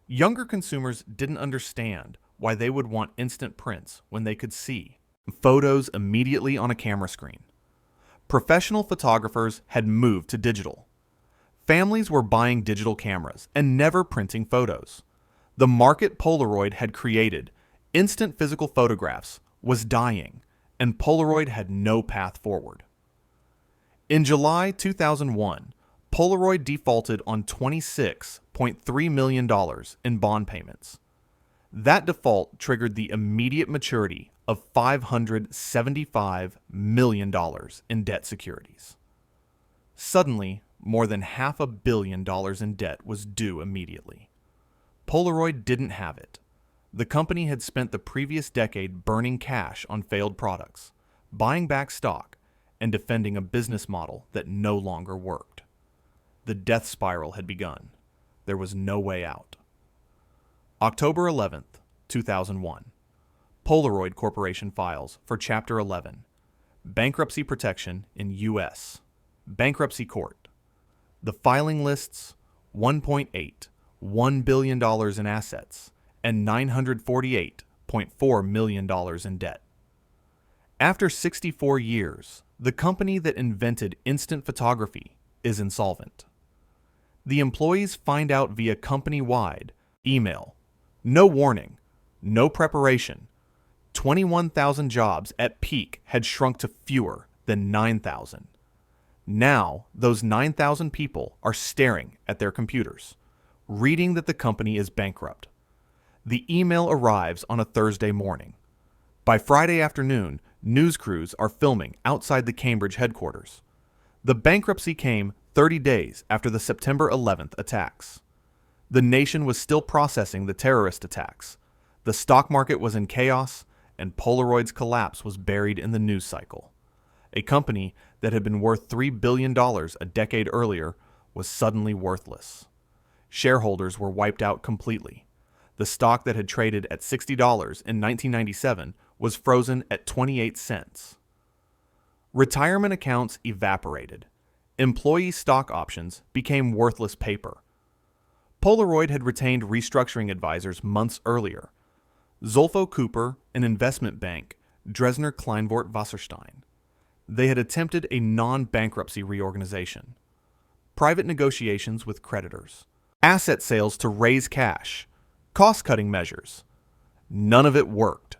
Younger consumers didn't understand why they would want instant prints when they could see photos immediately on a camera screen. Professional photographers had moved to digital. Families were buying digital cameras and never printing photos. The market Polaroid had created, instant physical photographs, was dying, and Polaroid had no path forward. In July 2001, Polaroid defaulted on $26.3 million in bond payments. That default triggered the immediate maturity of $575 million in debt securities. Suddenly, more than $500 million in debt was due immediately. Polaroid didn't have it. The company had spent the previous decade burning cash on failed products, buying back stock, and defending a business model that no longer worked. The death spiral had begun. There was no way out. October 11th, 2001. Polaroid Corporation files for Chapter 11. Bankruptcy protection in U.S. Bankruptcy court. The filing lists $1.81 billion in assets and $948.4 million in debt. After 64 years, the company that invented instant photography is insolvent. The employees find out via company-wide email. No warning, no preparation. 21,000 jobs at peak had shrunk to fewer than 9,000. Now, those 9,000 people are staring at their computers, reading that the company is bankrupt. The email arrives on a Thursday morning. By Friday afternoon, news crews are filming outside the Cambridge headquarters. The bankruptcy came 30 days after the September 11th attacks. The nation was still processing the terrorist attacks. The stock market was in chaos, and Polaroid's collapse was buried in the news cycle. A company that had been worth $3 billion a decade earlier was suddenly worthless. Shareholders were wiped out completely. The stock that had traded at $60 in 1997 was frozen at 28 cents. Retirement accounts evaporated. Employee stock options became worthless paper. Polaroid had retained restructuring advisors months earlier. Zolfo Cooper, an investment bank, Dresdner Kleinwort Wasserstein. They had attempted a non-bankruptcy reorganization. Private negotiations with creditors. Asset sales to raise cash. Cost-cutting measures. None of it worked.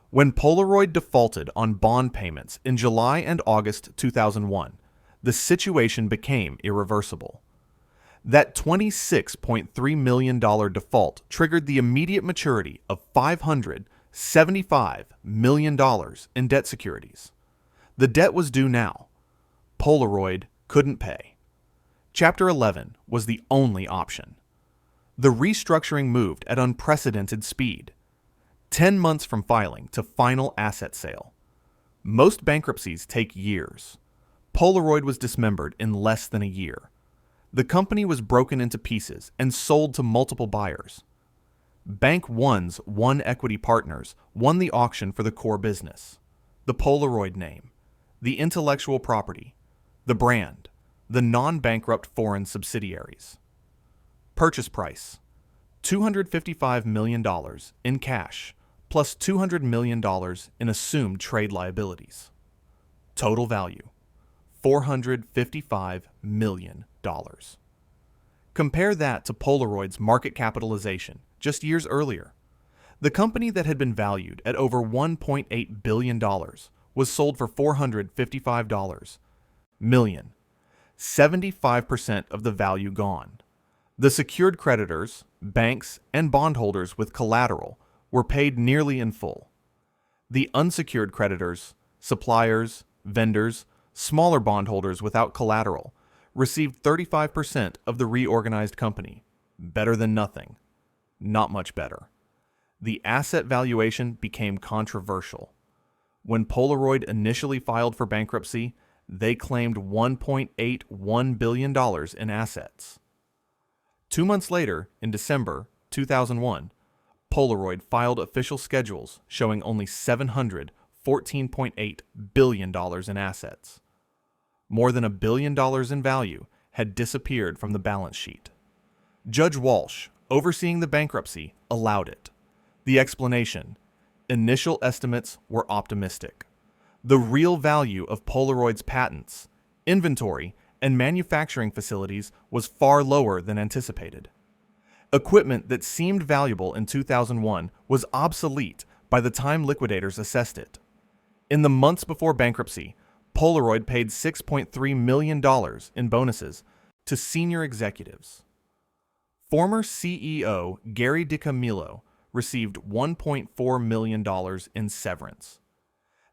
When Polaroid defaulted on bond payments in July and August 2001, the situation became irreversible. That $26.3 million default triggered the immediate maturity of $575 $75 million in debt securities. The debt was due now. Polaroid couldn't pay. Chapter 11 was the only option. The restructuring moved at unprecedented speed. 10 months from filing to final asset sale. Most bankruptcies take years. Polaroid was dismembered in less than a year. The company was broken into pieces and sold to multiple buyers. Bank One's One Equity Partners won the auction for the core business, the Polaroid name, the intellectual property, the brand, the non-bankrupt foreign subsidiaries. Purchase price: $255 million in cash, plus $200 million in assumed trade liabilities. Total value: $455 million. Compare that to Polaroid's market capitalization just years earlier. The company that had been valued at over $1.8 billion was sold for $455 million. 75% of the value gone. The secured creditors, banks, and bondholders with collateral were paid nearly in full. The unsecured creditors, suppliers, vendors, smaller bondholders without collateral received 35% of the reorganized company. Better than nothing. Not much better. The asset valuation became controversial. When Polaroid initially filed for bankruptcy, they claimed $1.81 billion in assets. 2 months later, in December 2001, Polaroid filed official schedules showing only $714.8 billion in assets. More than $1 billion in value had disappeared from the balance sheet. Judge Walsh, overseeing the bankruptcy, allowed it. The explanation: initial estimates were optimistic. The real value of Polaroid's patents, inventory, and manufacturing facilities was far lower than anticipated. Equipment that seemed valuable in 2001 was obsolete by the time liquidators assessed it. In the months before bankruptcy, Polaroid paid $6.3 million in bonuses to senior executives. Former CEO Gary DiCamillo received $1.4 million in severance.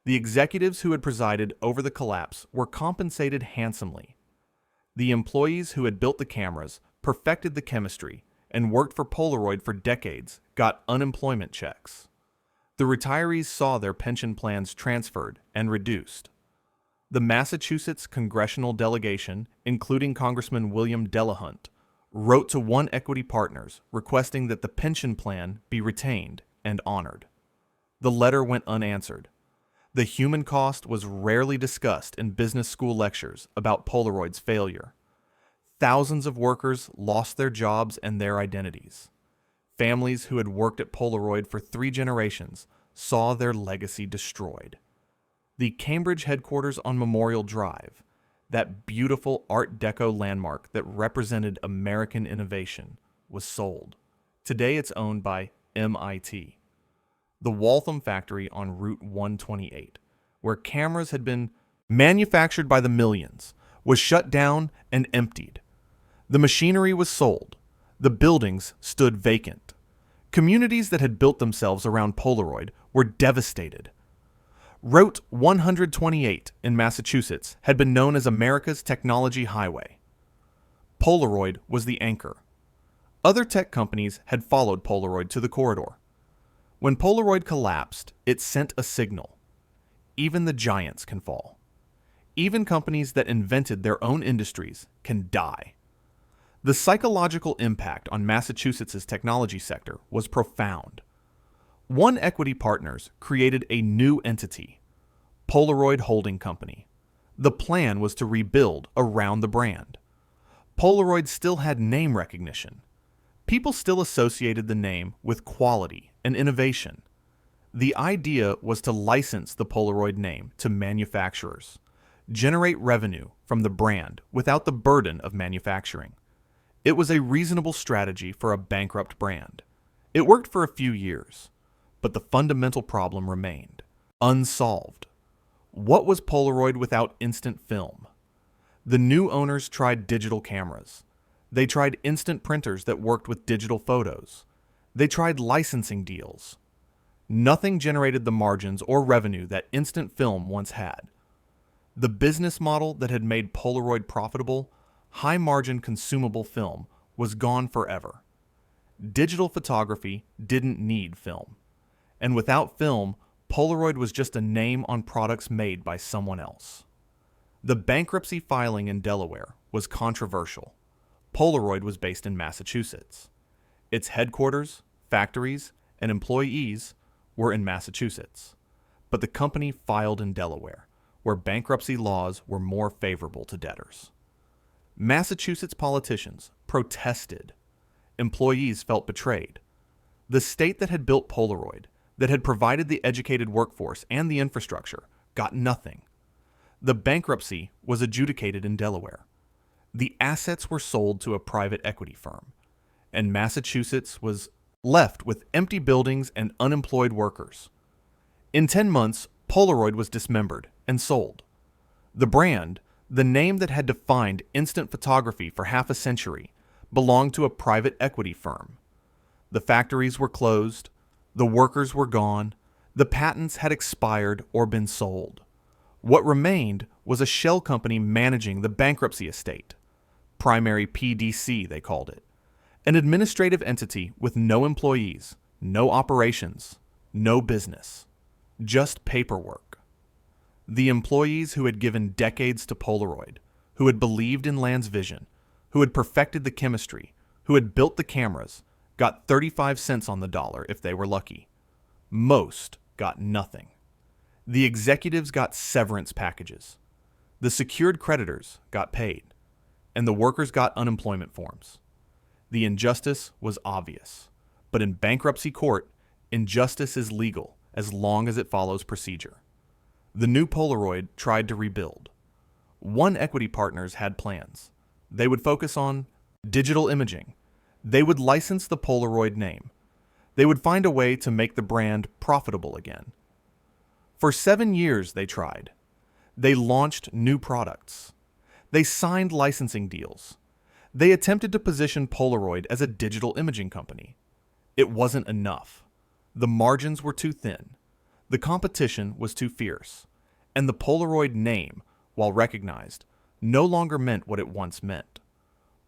The executives who had presided over the collapse were compensated handsomely. The employees who had built the cameras, perfected the chemistry, and worked for Polaroid for decades got unemployment checks. The retirees saw their pension plans transferred and reduced. The Massachusetts congressional delegation, including Congressman William Delahunt, wrote to One Equity Partners requesting that the pension plan be retained and honored. The letter went unanswered. The human cost was rarely discussed in business school lectures about Polaroid's failure. Thousands of workers lost their jobs and their identities. Families who had worked at Polaroid for 3 generations saw their legacy destroyed. The Cambridge headquarters on Memorial Drive, that beautiful Art Deco landmark that represented American innovation, was sold. Today it's owned by MIT. The Waltham factory on Route 128, where cameras had been manufactured by the millions, was shut down and emptied. The machinery was sold. The buildings stood vacant. Communities that had built themselves around Polaroid were devastated. Route 128 in Massachusetts had been known as America's technology highway. Polaroid was the anchor. Other tech companies had followed Polaroid to the corridor. When Polaroid collapsed, it sent a signal. Even the giants can fall. Even companies that invented their own industries can die. The psychological impact on Massachusetts' technology sector was profound. One Equity Partners created a new entity, Polaroid Holding Company. The plan was to rebuild around the brand. Polaroid still had name recognition. People still associated the name with quality and innovation. The idea was to license the Polaroid name to manufacturers, generate revenue from the brand without the burden of manufacturing. It was a reasonable strategy for a bankrupt brand. It worked for a few years. But the fundamental problem remained unsolved. What was Polaroid without instant film? The new owners tried digital cameras. They tried instant printers that worked with digital photos. They tried licensing deals. Nothing generated the margins or revenue that instant film once had. The business model that had made Polaroid profitable, high-margin consumable film, was gone forever. Digital photography didn't need film. And without film, Polaroid was just a name on products made by someone else. The bankruptcy filing in Delaware was controversial. Polaroid was based in Massachusetts. Its headquarters, factories, and employees were in Massachusetts. But the company filed in Delaware, where bankruptcy laws were more favorable to debtors. Massachusetts politicians protested. Employees felt betrayed. The state that had built Polaroid, that had provided the educated workforce and the infrastructure, got nothing. The bankruptcy was adjudicated in Delaware. The assets were sold to a private equity firm, and Massachusetts was left with empty buildings and unemployed workers. In 10 months, Polaroid was dismembered and sold. The brand, the name that had defined instant photography for half a century, belonged to a private equity firm. The factories were closed, the workers were gone, the patents had expired or been sold. What remained was a shell company managing the bankruptcy estate. Primary PDC, they called it. An administrative entity with no employees, no operations, no business. Just paperwork. The employees who had given decades to Polaroid, who had believed in Land's vision, who had perfected the chemistry, who had built the cameras, got 35 cents on the dollar if they were lucky. Most got nothing. The executives got severance packages. The secured creditors got paid. And the workers got unemployment forms. The injustice was obvious. But in bankruptcy court, injustice is legal as long as it follows procedure. The new Polaroid tried to rebuild. One equity partners had plans. They would focus on digital imaging. They would license the Polaroid name. They would find a way to make the brand profitable again. For 7 years they tried. They launched new products. They signed licensing deals. They attempted to position Polaroid as a digital imaging company. It wasn't enough. The margins were too thin. The competition was too fierce. And the Polaroid name, while recognized, no longer meant what it once meant.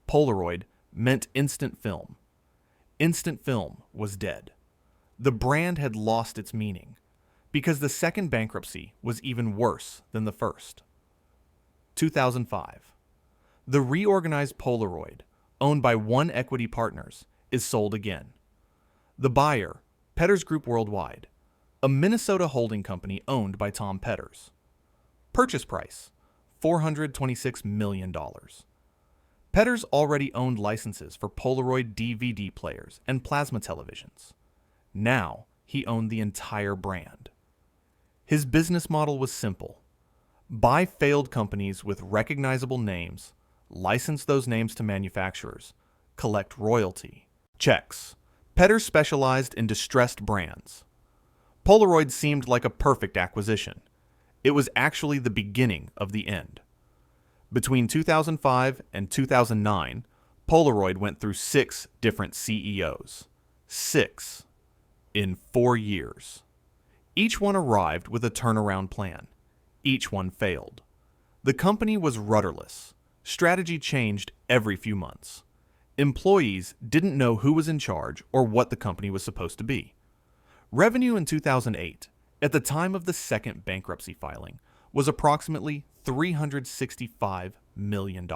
Polaroid meant instant film. Instant film was dead. The brand had lost its meaning, because the second bankruptcy was even worse than the first. 2005. The reorganized Polaroid, owned by One Equity Partners, is sold again. The buyer, Petters Group Worldwide, a Minnesota holding company owned by Tom Petters. Purchase price, $426 million. Petters already owned licenses for Polaroid DVD players and plasma televisions. Now he owned the entire brand. His business model was simple. Buy failed companies with recognizable names, license those names to manufacturers, collect royalty. Checks. Petters specialized in distressed brands. Polaroid seemed like a perfect acquisition. It was actually the beginning of the end. Between 2005 and 2009, Polaroid went through 6 different CEOs. 6 in 4 years. Each one arrived with a turnaround plan. Each one failed. The company was rudderless. Strategy changed every few months. Employees didn't know who was in charge or what the company was supposed to be. Revenue in 2008, at the time of the second bankruptcy filing, was approximately $365 million,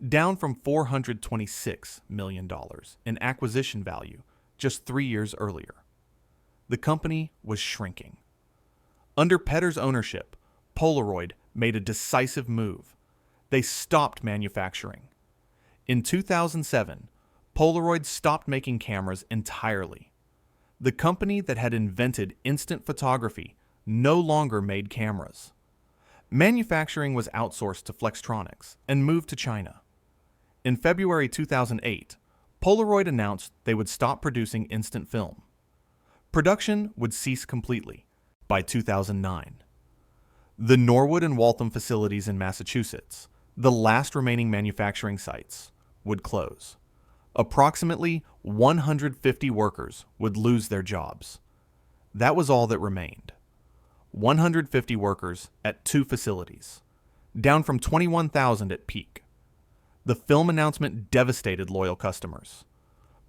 down from $426 million in acquisition value just 3 years earlier. The company was shrinking. Under Petters' ownership, Polaroid made a decisive move. They stopped manufacturing. In 2007, Polaroid stopped making cameras entirely. The company that had invented instant photography no longer made cameras. Manufacturing was outsourced to Flextronics and moved to China. In February 2008, Polaroid announced they would stop producing instant film. Production would cease completely by 2009. The Norwood and Waltham facilities in Massachusetts, the last remaining manufacturing sites, would close. Approximately 150 workers would lose their jobs. That was all that remained. 150 workers at 2 facilities, down from 21,000 at peak. The film announcement devastated loyal customers.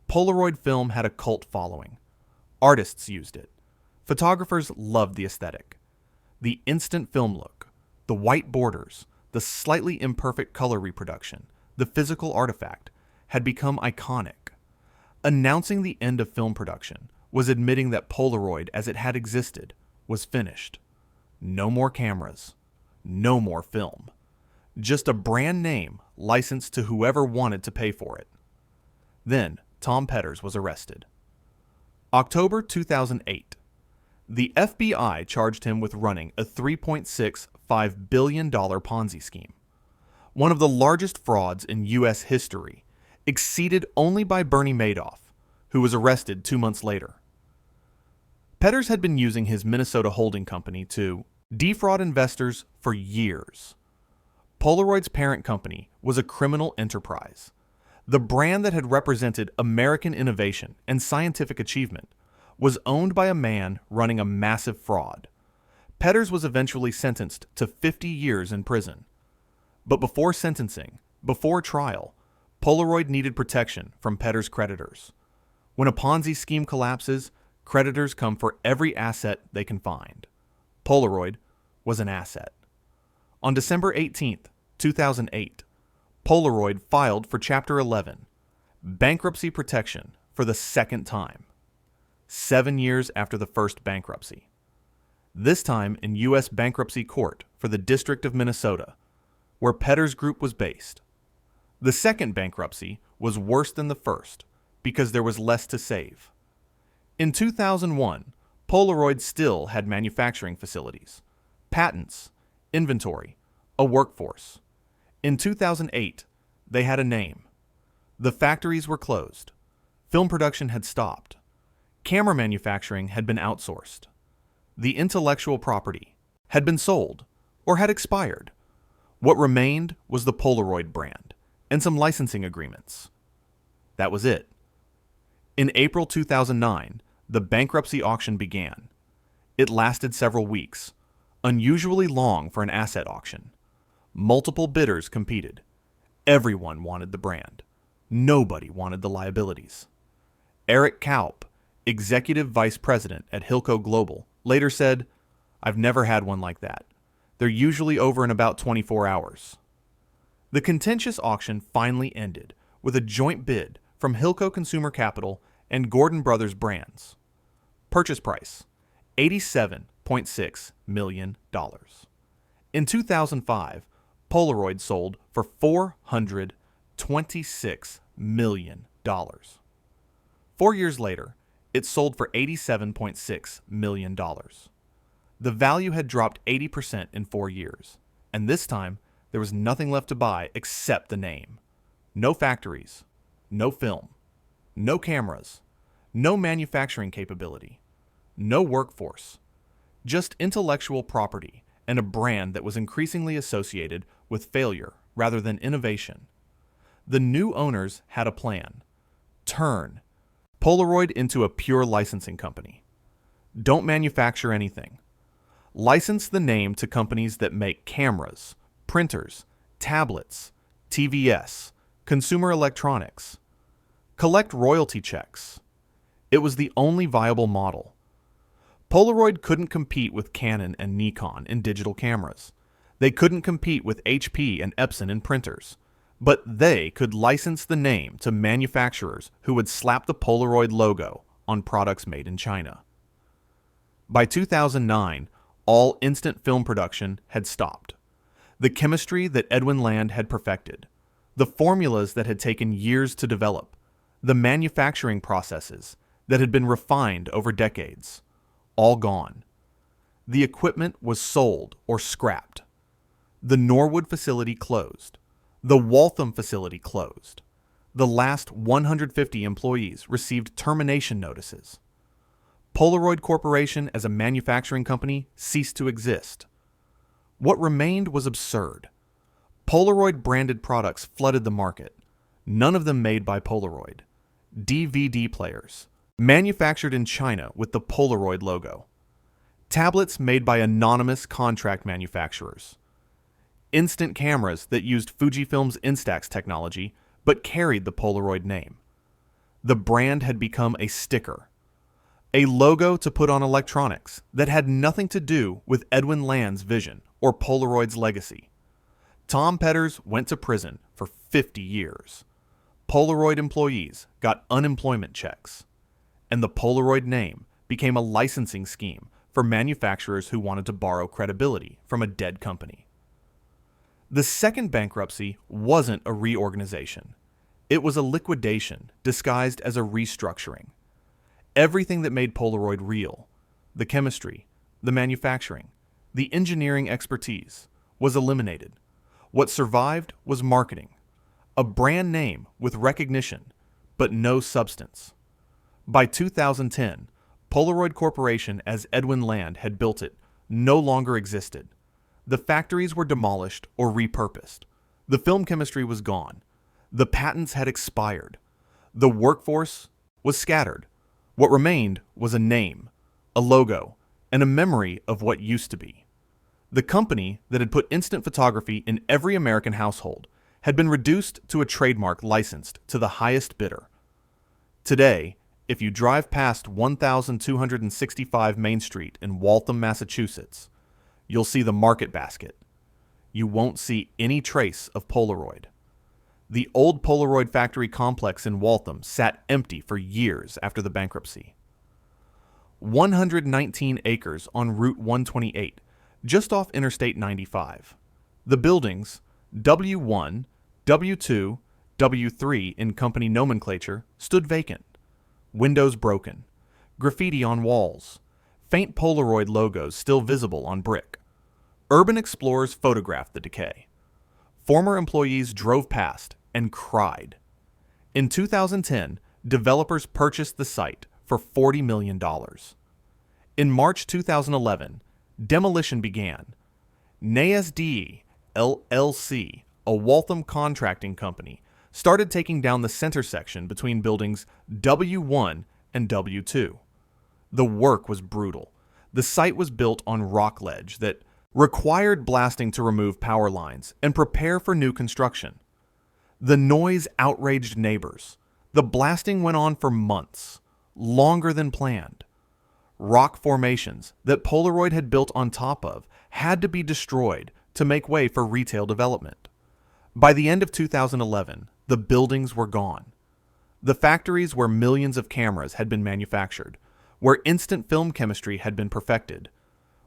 Polaroid film had a cult following. Artists used it. Photographers loved the aesthetic. The instant film look, the white borders, the slightly imperfect color reproduction, the physical artifact, had become iconic. Announcing the end of film production was admitting that Polaroid as it had existed was finished. No more cameras. No more film. Just a brand name licensed to whoever wanted to pay for it. Then Tom Petters was arrested. October 2008. The FBI charged him with running a $3.65 billion Ponzi scheme, one of the largest frauds in U.S. history, exceeded only by Bernie Madoff, who was arrested 2 months later. Petters had been using his Minnesota holding company to defraud investors for years. Polaroid's parent company was a criminal enterprise. The brand that had represented American innovation and scientific achievement was owned by a man running a massive fraud. Petters was eventually sentenced to 50 years in prison. But before sentencing, before trial, Polaroid needed protection from Petters' creditors. When a Ponzi scheme collapses, creditors come for every asset they can find. Polaroid was an asset. On December 18, 2008, Polaroid filed for Chapter 11, bankruptcy protection, for the second time, 7 years after the first bankruptcy. This time in U.S. bankruptcy court for the District of Minnesota, where Petters Group was based. The second bankruptcy was worse than the first because there was less to save. In 2001, Polaroid still had manufacturing facilities, patents, inventory, a workforce. In 2008, they had a name. The factories were closed. Film production had stopped. Camera manufacturing had been outsourced. The intellectual property had been sold or had expired. What remained was the Polaroid brand and some licensing agreements. That was it. In April 2009, the bankruptcy auction began. It lasted several weeks, unusually long for an asset auction. Multiple bidders competed. Everyone wanted the brand. Nobody wanted the liabilities. Eric Kaup, executive vice president at Hilco Global, later said, "I've never had one like that. They're usually over in about 24 hours." The contentious auction finally ended with a joint bid from Hilco Consumer Capital and Gordon Brothers Brands. Purchase price, $87.6 million. In 2005, Polaroid sold for $426 million. 4 years later, it sold for $87.6 million. The value had dropped 80% in 4 years, and this time there was nothing left to buy except the name. No factories, no film, no cameras, no manufacturing capability, no workforce, just intellectual property and a brand that was increasingly associated with failure rather than innovation. The new owners had a plan. Turn Polaroid into a pure licensing company. Don't manufacture anything. License the name to companies that make cameras, printers, tablets, TVS, consumer electronics. Collect royalty checks. It was the only viable model. Polaroid couldn't compete with Canon and Nikon in digital cameras. They couldn't compete with HP and Epson in printers. But they could license the name to manufacturers who would slap the Polaroid logo on products made in China. By 2009, all instant film production had stopped. The chemistry that Edwin Land had perfected, the formulas that had taken years to develop, the manufacturing processes that had been refined over decades, all gone. The equipment was sold or scrapped. The Norwood facility closed. The Waltham facility closed. The last 150 employees received termination notices. Polaroid Corporation as a manufacturing company ceased to exist. What remained was absurd. Polaroid branded products flooded the market, none of them made by Polaroid. DVD players, Manufactured in China with the Polaroid logo. Tablets made by anonymous contract manufacturers. Instant cameras that used Fujifilm's Instax technology but carried the Polaroid name. The brand had become a sticker, a logo to put on electronics that had nothing to do with Edwin Land's vision or Polaroid's legacy. Tom Petters went to prison for 50 years. Polaroid employees got unemployment checks. And the Polaroid name became a licensing scheme for manufacturers who wanted to borrow credibility from a dead company. The second bankruptcy wasn't a reorganization. It was a liquidation disguised as a restructuring. Everything that made Polaroid real, the chemistry, the manufacturing, the engineering expertise, was eliminated. What survived was marketing, a brand name with recognition, but no substance. By 2010, Polaroid Corporation, as Edwin Land had built it, no longer existed. The factories were demolished or repurposed. The film chemistry was gone. The patents had expired. The workforce was scattered. What remained was a name, a logo, and a memory of what used to be. The company that had put instant photography in every American household had been reduced to a trademark licensed to the highest bidder. Today, if you drive past 1265 Main Street in Waltham, Massachusetts, you'll see the market basket. You won't see any trace of Polaroid. The old Polaroid factory complex in Waltham sat empty for years after the bankruptcy. 119 acres on Route 128, just off Interstate 95. The buildings, W1, W2, W3 in company nomenclature, stood vacant. Windows broken, graffiti on walls, faint Polaroid logos still visible on brick. Urban explorers photographed the decay. Former employees drove past and cried. In 2010, developers purchased the site for $40 million. In March 2011, demolition began. NASD LLC, a Waltham contracting company, started taking down the center section between buildings W1 and W2. The work was brutal. The site was built on rock ledge that required blasting to remove power lines and prepare for new construction. The noise outraged neighbors. The blasting went on for months, longer than planned. Rock formations that Polaroid had built on top of had to be destroyed to make way for retail development. By the end of 2011, the buildings were gone. The factories where millions of cameras had been manufactured, where instant film chemistry had been perfected,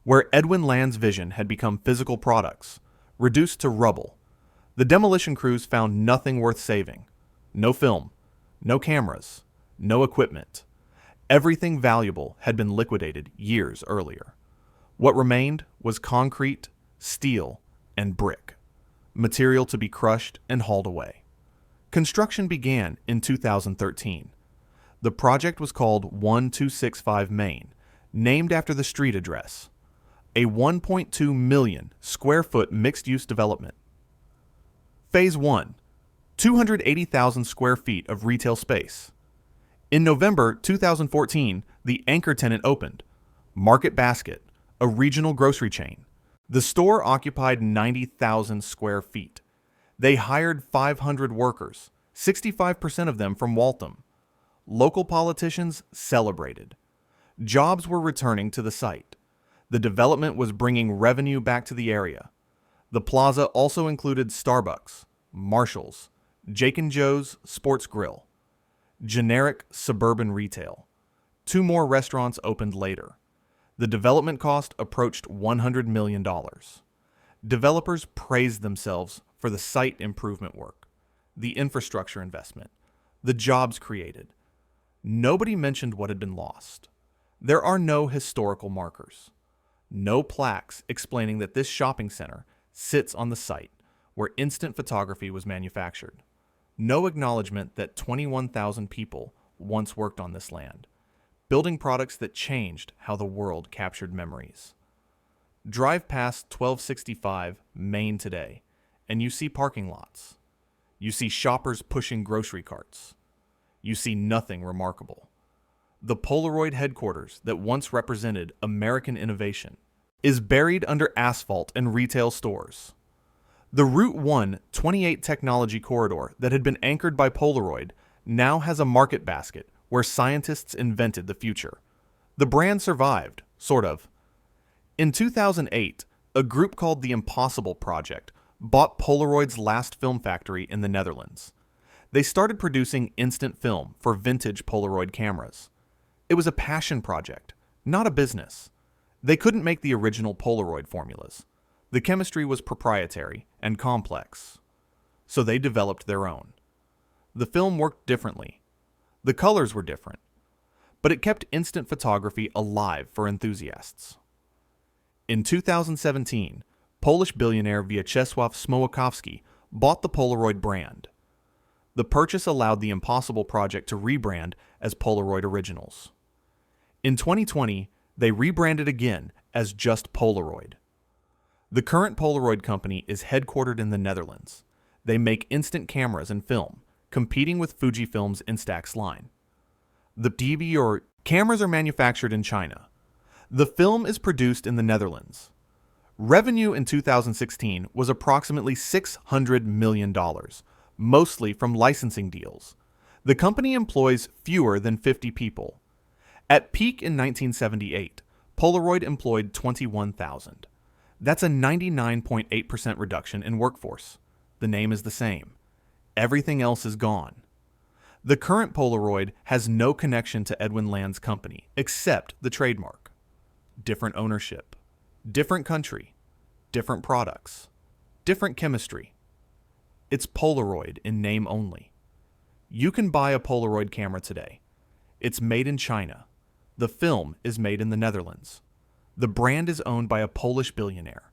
where Edwin Land's vision had become physical products, reduced to rubble. The demolition crews found nothing worth saving. No film, no cameras, no equipment. Everything valuable had been liquidated years earlier. What remained was concrete, steel, and brick, material to be crushed and hauled away. Construction began in 2013. The project was called 1265 Main, named after the street address, a 1.2 million square foot mixed-use development. Phase 1, 280,000 square feet of retail space. In November 2014, the anchor tenant opened, Market Basket, a regional grocery chain. The store occupied 90,000 square feet. They hired 500 workers, 65% of them from Waltham. Local politicians celebrated. Jobs were returning to the site. The development was bringing revenue back to the area. The plaza also included Starbucks, Marshall's, Jake and Joe's Sports Grill, generic suburban retail. 2 more restaurants opened later. The development cost approached $100 million. Developers praised themselves for the site improvement work, the infrastructure investment, the jobs created. Nobody mentioned what had been lost. There are no historical markers, no plaques explaining that this shopping center sits on the site where instant photography was manufactured. No acknowledgement that 21,000 people once worked on this land, building products that changed how the world captured memories. Drive past 1265 Main today, and you see parking lots. You see shoppers pushing grocery carts. You see nothing remarkable. the Polaroid headquarters that once represented American innovation, is buried under asphalt and retail stores. The Route 1 28 technology corridor that had been anchored by Polaroid now has a market basket where scientists invented the future. The brand survived, sort of. In 2008, a group called the Impossible Project bought Polaroid's last film factory in the Netherlands. They started producing instant film for vintage Polaroid cameras. It was a passion project, not a business. They couldn't make the original Polaroid formulas. The chemistry was proprietary and complex, so they developed their own. The film worked differently. The colors were different, but it kept instant photography alive for enthusiasts. In 2017, Polish billionaire Wieczysław Smołkowski bought the Polaroid brand. The purchase allowed the Impossible Project to rebrand as Polaroid Originals. In 2020, they rebranded again as just Polaroid. The current Polaroid company is headquartered in the Netherlands. They make instant cameras and film, competing with Fujifilm's Instax line. The DV or cameras are manufactured in China. The film is produced in the Netherlands. Revenue in 2016 was approximately $600 million, mostly from licensing deals. The company employs fewer than 50 people. At peak in 1978, Polaroid employed 21,000. That's a 99.8% reduction in workforce. The name is the same. Everything else is gone. The current Polaroid has no connection to Edwin Land's company, except the trademark. Different ownership. Different country. Different products. Different chemistry. It's Polaroid in name only. You can buy a Polaroid camera today. It's made in China. The film is made in the Netherlands. The brand is owned by a Polish billionaire.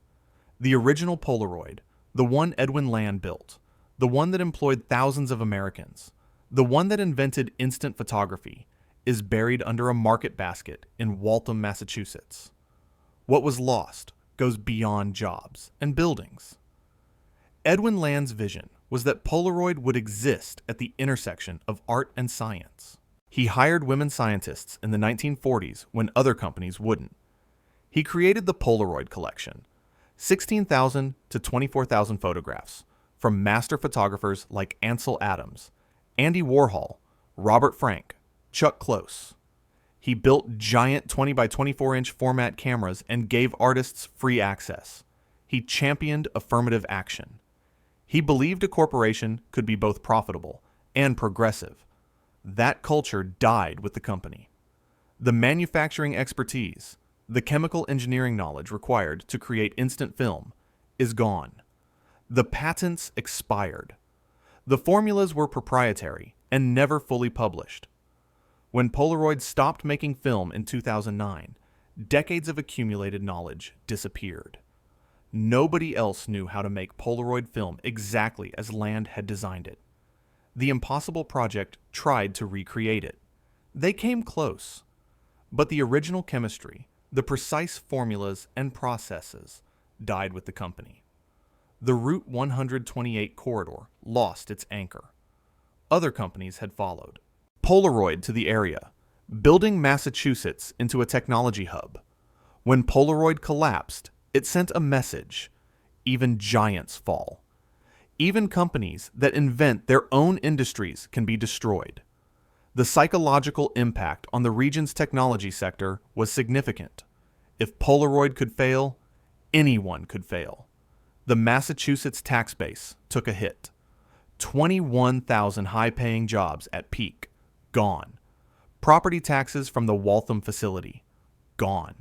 The original Polaroid, the one Edwin Land built, the one that employed thousands of Americans, the one that invented instant photography, is buried under a market basket in Waltham, Massachusetts. What was lost goes beyond jobs and buildings. Edwin Land's vision was that Polaroid would exist at the intersection of art and science. He hired women scientists in the 1940s when other companies wouldn't. He created the Polaroid collection, 16,000 to 24,000 photographs from master photographers like Ansel Adams, Andy Warhol, Robert Frank, Chuck Close. He built giant 20 by 24 inch format cameras and gave artists free access. He championed affirmative action. He believed a corporation could be both profitable and progressive. That culture died with the company. The manufacturing expertise, the chemical engineering knowledge required to create instant film, is gone. The patents expired. The formulas were proprietary and never fully published. When Polaroid stopped making film in 2009, decades of accumulated knowledge disappeared. Nobody else knew how to make Polaroid film exactly as Land had designed it. The Impossible Project tried to recreate it. They came close, but the original chemistry, the precise formulas and processes, died with the company. The Route 128 corridor lost its anchor. Other companies had followed. Polaroid to the area, building Massachusetts into a technology hub. When Polaroid collapsed, it sent a message: even giants fall. Even companies that invent their own industries can be destroyed. The psychological impact on the region's technology sector was significant. If Polaroid could fail, anyone could fail. The Massachusetts tax base took a hit. 21,000 high-paying jobs at peak, gone. Property taxes from the Waltham facility, gone.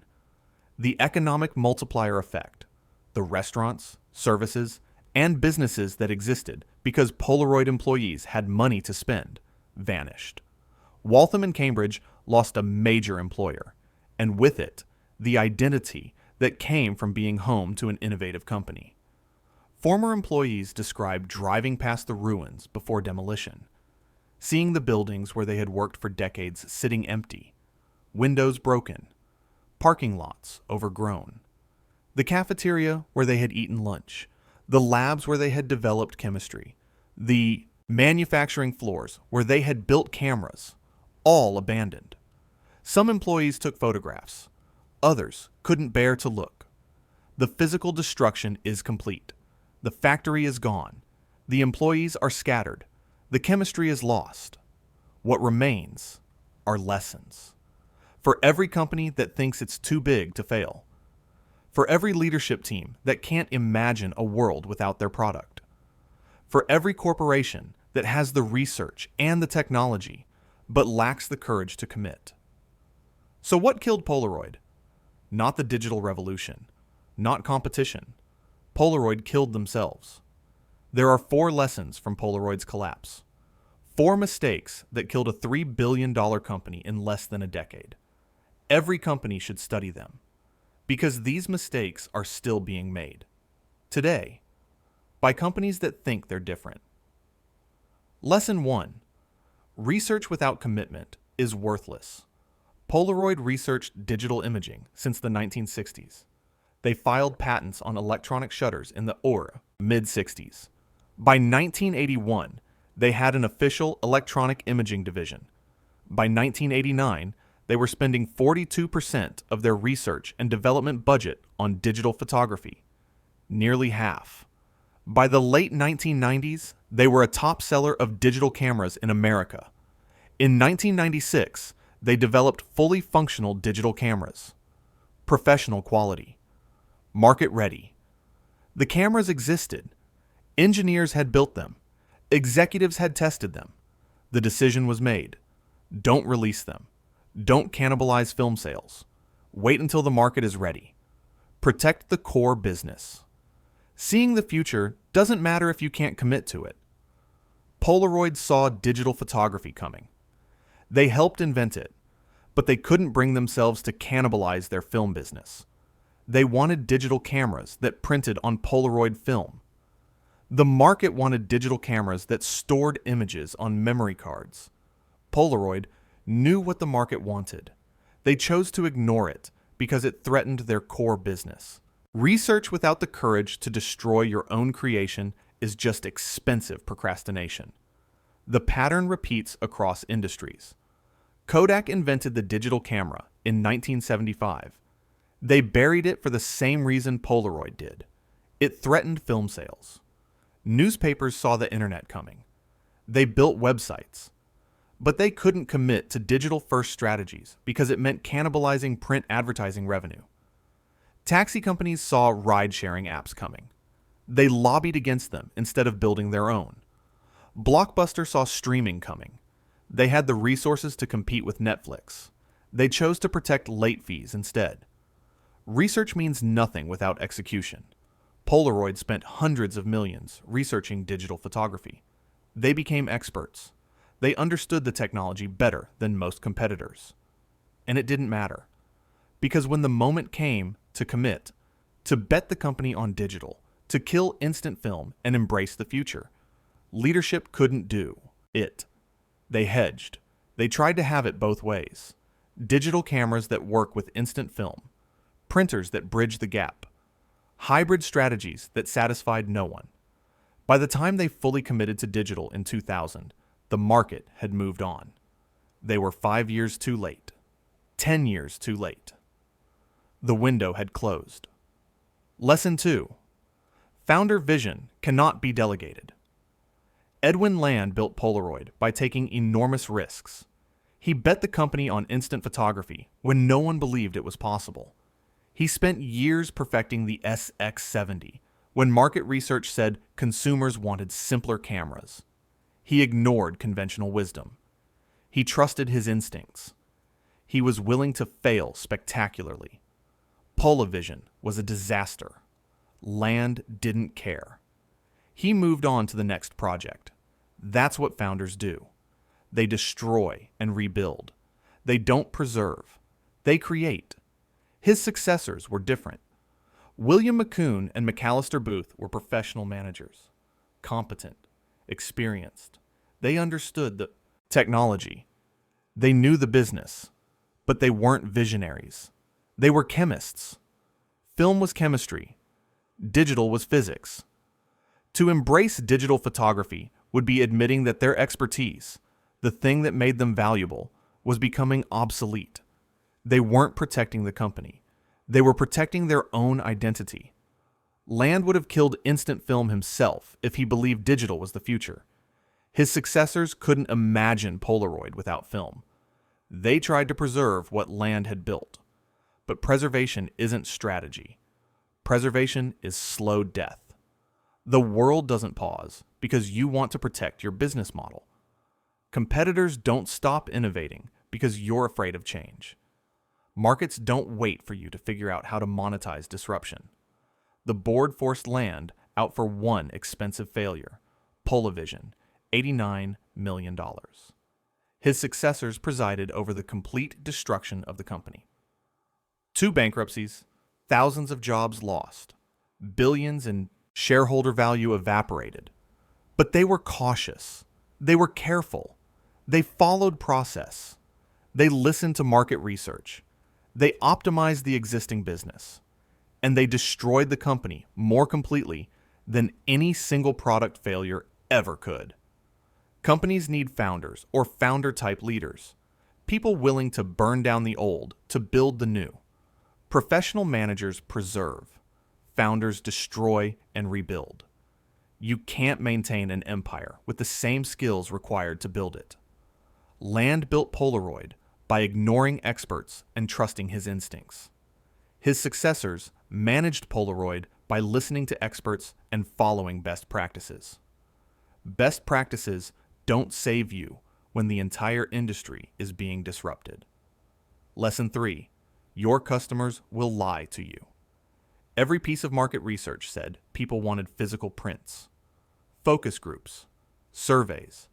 The economic multiplier effect, the restaurants, services, and businesses that existed because Polaroid employees had money to spend, vanished. Waltham and Cambridge lost a major employer, and with it, the identity that came from being home to an innovative company. Former employees described driving past the ruins before demolition, seeing the buildings where they had worked for decades sitting empty, windows broken, parking lots overgrown, the cafeteria where they had eaten lunch, the labs where they had developed chemistry, the manufacturing floors where they had built cameras, all abandoned. Some employees took photographs. Others couldn't bear to look. The physical destruction is complete. The factory is gone. The employees are scattered. The chemistry is lost. What remains are lessons. For every company that thinks it's too big to fail. For every leadership team that can't imagine a world without their product. For every corporation that has the research and the technology, but lacks the courage to commit. So what killed Polaroid? Not the digital revolution, not competition. Polaroid killed themselves. There are 4 lessons from Polaroid's collapse. 4 mistakes that killed a $3 billion company in less than a decade. Every company should study them, because these mistakes are still being made. Today, by companies that think they're different. Lesson 1. Research without commitment is worthless. Polaroid researched digital imaging since the 1960s. They filed patents on electronic shutters in the mid-60s. By 1981, they had an official electronic imaging division. By 1989, they were spending 42% of their research and development budget on digital photography, nearly half. By the late 1990s, they were a top seller of digital cameras in America. In 1996, they developed fully functional digital cameras. Professional quality. Market ready. The cameras existed. Engineers had built them. Executives had tested them. The decision was made. Don't release them. Don't cannibalize film sales. Wait until the market is ready. Protect the core business. Seeing the future doesn't matter if you can't commit to it. Polaroid saw digital photography coming. They helped invent it, but they couldn't bring themselves to cannibalize their film business. They wanted digital cameras that printed on Polaroid film. The market wanted digital cameras that stored images on memory cards. Polaroid knew what the market wanted. They chose to ignore it because it threatened their core business. Research without the courage to destroy your own creation is just expensive procrastination. The pattern repeats across industries. Kodak invented the digital camera in 1975. They buried it for the same reason Polaroid did. It threatened film sales. Newspapers saw the internet coming. They built websites. But they couldn't commit to digital-first strategies because it meant cannibalizing print advertising revenue. Taxi companies saw ride-sharing apps coming. They lobbied against them instead of building their own. Blockbuster saw streaming coming. They had the resources to compete with Netflix. They chose to protect late fees instead. Research means nothing without execution. Polaroid spent hundreds of millions researching digital photography. They became experts. They understood the technology better than most competitors. And it didn't matter. Because when the moment came to commit, to bet the company on digital, to kill instant film and embrace the future, leadership couldn't do it. They hedged. They tried to have it both ways. Digital cameras that work with instant film. Printers that bridge the gap. Hybrid strategies that satisfied no one. By the time they fully committed to digital in 2000, the market had moved on. They were 5 years too late. 10 years too late. The window had closed. Lesson 2. Founder vision cannot be delegated. Edwin Land built Polaroid by taking enormous risks. He bet the company on instant photography when no one believed it was possible. He spent years perfecting the SX70 when market research said consumers wanted simpler cameras. He ignored conventional wisdom. He trusted his instincts. He was willing to fail spectacularly. Polavision was a disaster. Land didn't care. He moved on to the next project. That's what founders do. They destroy and rebuild. They don't preserve. They create. His successors were different. William McCune and McAllister Booth were professional managers. Competent. Experienced. They understood the technology. They knew the business. But they weren't visionaries. They were chemists. Film was chemistry. Digital was physics. To embrace digital photography would be admitting that their expertise, the thing that made them valuable, was becoming obsolete, They weren't protecting the company. They were protecting their own identity. Land would have killed instant film himself if he believed digital was the future. His successors couldn't imagine Polaroid without film. They tried to preserve what Land had built. But preservation isn't strategy. Preservation is slow death. The world doesn't pause because you want to protect your business model. Competitors don't stop innovating because you're afraid of change. Markets don't wait for you to figure out how to monetize disruption. The board forced Land out for one expensive failure, Polavision, $89 million. His successors presided over the complete destruction of the company. 2 bankruptcies, thousands of jobs lost, billions in shareholder value evaporated. But they were cautious. They were careful. They followed process. They listened to market research. They optimized the existing business. And they destroyed the company more completely than any single product failure ever could. Companies need founders or founder-type leaders, people willing to burn down the old to build the new. Professional managers preserve, founders destroy and rebuild. You can't maintain an empire with the same skills required to build it. Land built Polaroid by ignoring experts and trusting his instincts. His successors managed Polaroid by listening to experts and following best practices. Best practices don't save you when the entire industry is being disrupted. Lesson 3. Your customers will lie to you. Every piece of market research said people wanted physical prints, focus groups, surveys,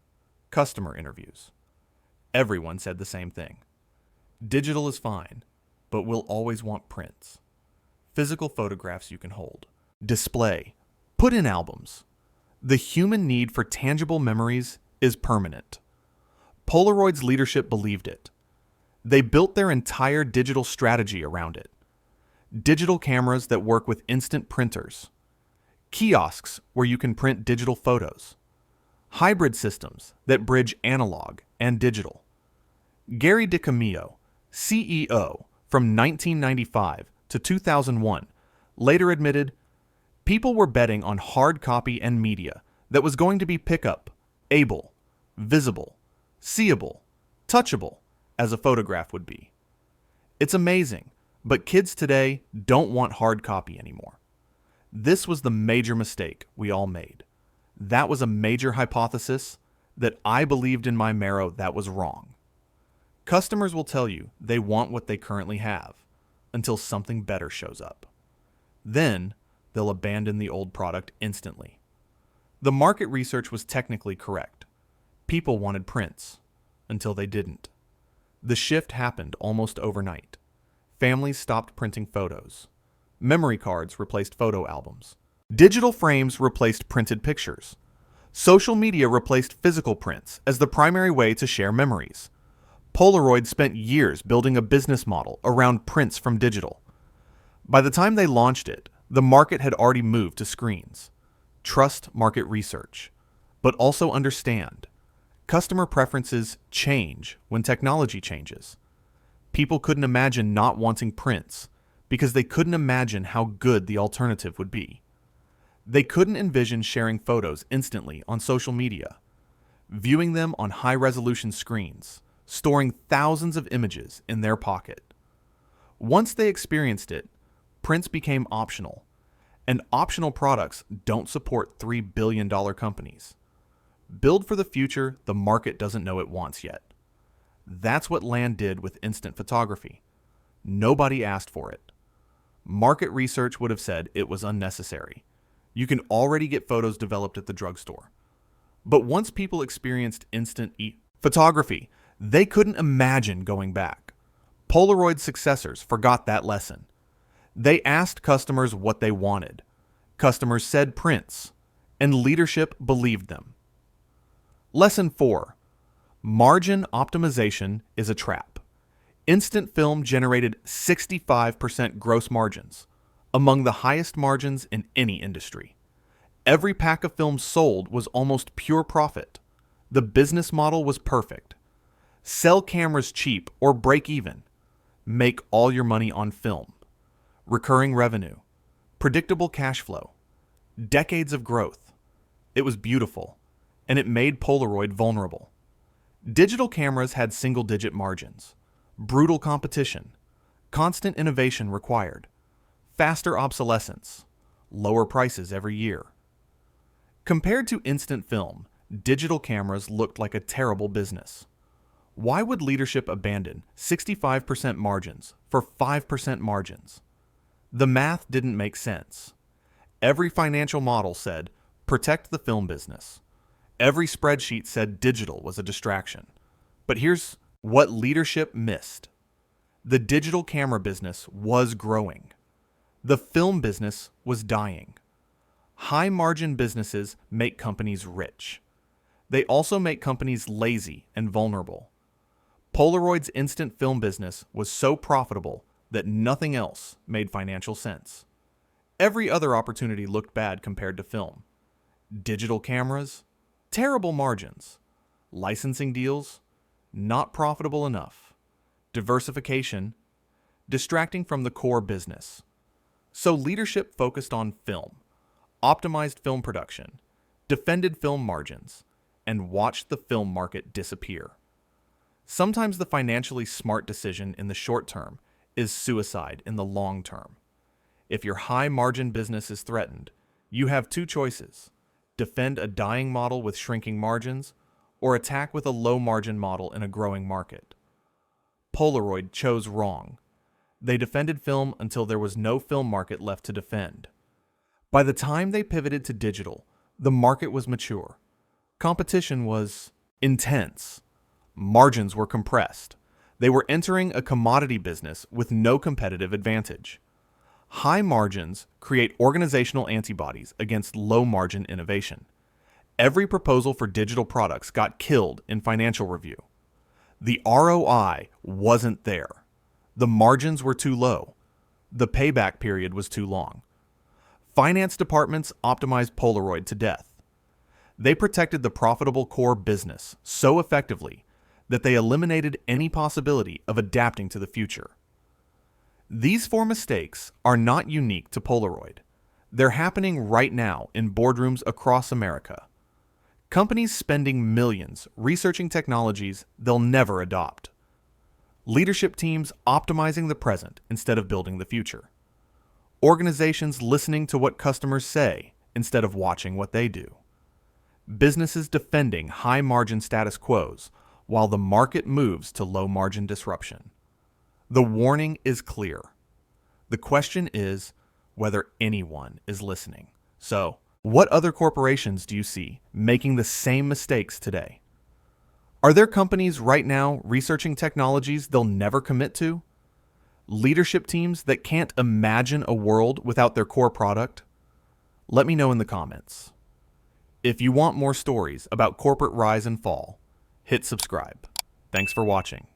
customer interviews. Everyone said the same thing. Digital is fine, but we'll always want prints. Physical photographs you can hold, display, put in albums. The human need for tangible memories is permanent. Polaroid's leadership believed it. They built their entire digital strategy around it. Digital cameras that work with instant printers. Kiosks where you can print digital photos. Hybrid systems that bridge analog and digital. Gary DiCamillo, CEO from 1995 to 2001, later admitted, people were betting on hard copy and media that was going to be pickup, able, visible, seeable, touchable, as a photograph would be. It's amazing, but kids today don't want hard copy anymore. This was the major mistake we all made. That was a major hypothesis that I believed in my marrow that was wrong. Customers will tell you they want what they currently have until something better shows up. Then they'll abandon the old product instantly. The market research was technically correct. People wanted prints until they didn't. The shift happened almost overnight. Families stopped printing photos. Memory cards replaced photo albums. Digital frames replaced printed pictures. Social media replaced physical prints as the primary way to share memories. Polaroid spent years building a business model around prints from digital. By the time they launched it, the market had already moved to screens. Trust market research, but also understand. Customer preferences change when technology changes. People couldn't imagine not wanting prints because they couldn't imagine how good the alternative would be. They couldn't envision sharing photos instantly on social media, viewing them on high-resolution screens, storing thousands of images in their pocket. Once they experienced it, prints became optional, and optional products don't support $3 billion companies. Build for the future the market doesn't know it wants yet. That's what Land did with instant photography. Nobody asked for it. Market research would have said it was unnecessary. You can already get photos developed at the drugstore. But once people experienced instant photography, they couldn't imagine going back. Polaroid's successors forgot that lesson. They asked customers what they wanted. Customers said prints, and leadership believed them. Lesson 4. Margin optimization is a trap. Instant film generated 65% gross margins, among the highest margins in any industry. Every pack of film sold was almost pure profit. The business model was perfect. Sell cameras cheap or break even. Make all your money on film. Recurring revenue. Predictable cash flow. Decades of growth. It was beautiful, and it made Polaroid vulnerable. Digital cameras had single-digit margins. Brutal competition. Constant innovation required. Faster obsolescence. Lower prices every year. Compared to instant film, digital cameras looked like a terrible business. Why would leadership abandon 65% margins for 5% margins? The math didn't make sense. Every financial model said, protect the film business. Every spreadsheet said digital was a distraction. But here's what leadership missed. The digital camera business was growing. The film business was dying. High-margin businesses make companies rich. They also make companies lazy and vulnerable. Polaroid's instant film business was so profitable that nothing else made financial sense. Every other opportunity looked bad compared to film. Digital cameras, terrible margins. Licensing deals, not profitable enough. Diversification, distracting from the core business. So leadership focused on film, optimized film production, defended film margins, and watched the film market disappear. Sometimes the financially smart decision in the short term is suicide in the long term. If your high-margin business is threatened, you have two choices: defend a dying model with shrinking margins, or attack with a low-margin model in a growing market. Polaroid chose wrong. They defended film until there was no film market left to defend. By the time they pivoted to digital, the market was mature. Competition was intense. Margins were compressed. They were entering a commodity business with no competitive advantage. High margins create organizational antibodies against low-margin innovation. Every proposal for digital products got killed in financial review. The ROI wasn't there. The margins were too low. The payback period was too long. Finance departments optimized Polaroid to death. They protected the profitable core business so effectively that they eliminated any possibility of adapting to the future. These four mistakes are not unique to Polaroid. They're happening right now in boardrooms across America. Companies spending millions researching technologies they'll never adopt. Leadership teams optimizing the present instead of building the future. Organizations listening to what customers say instead of watching what they do. Businesses defending high-margin status quos while the market moves to low-margin disruption. The warning is clear. The question is whether anyone is listening. So, what other corporations do you see making the same mistakes today? Are there companies right now researching technologies they'll never commit to? Leadership teams that can't imagine a world without their core product? Let me know in the comments. If you want more stories about corporate rise and fall, hit subscribe. Thanks for watching.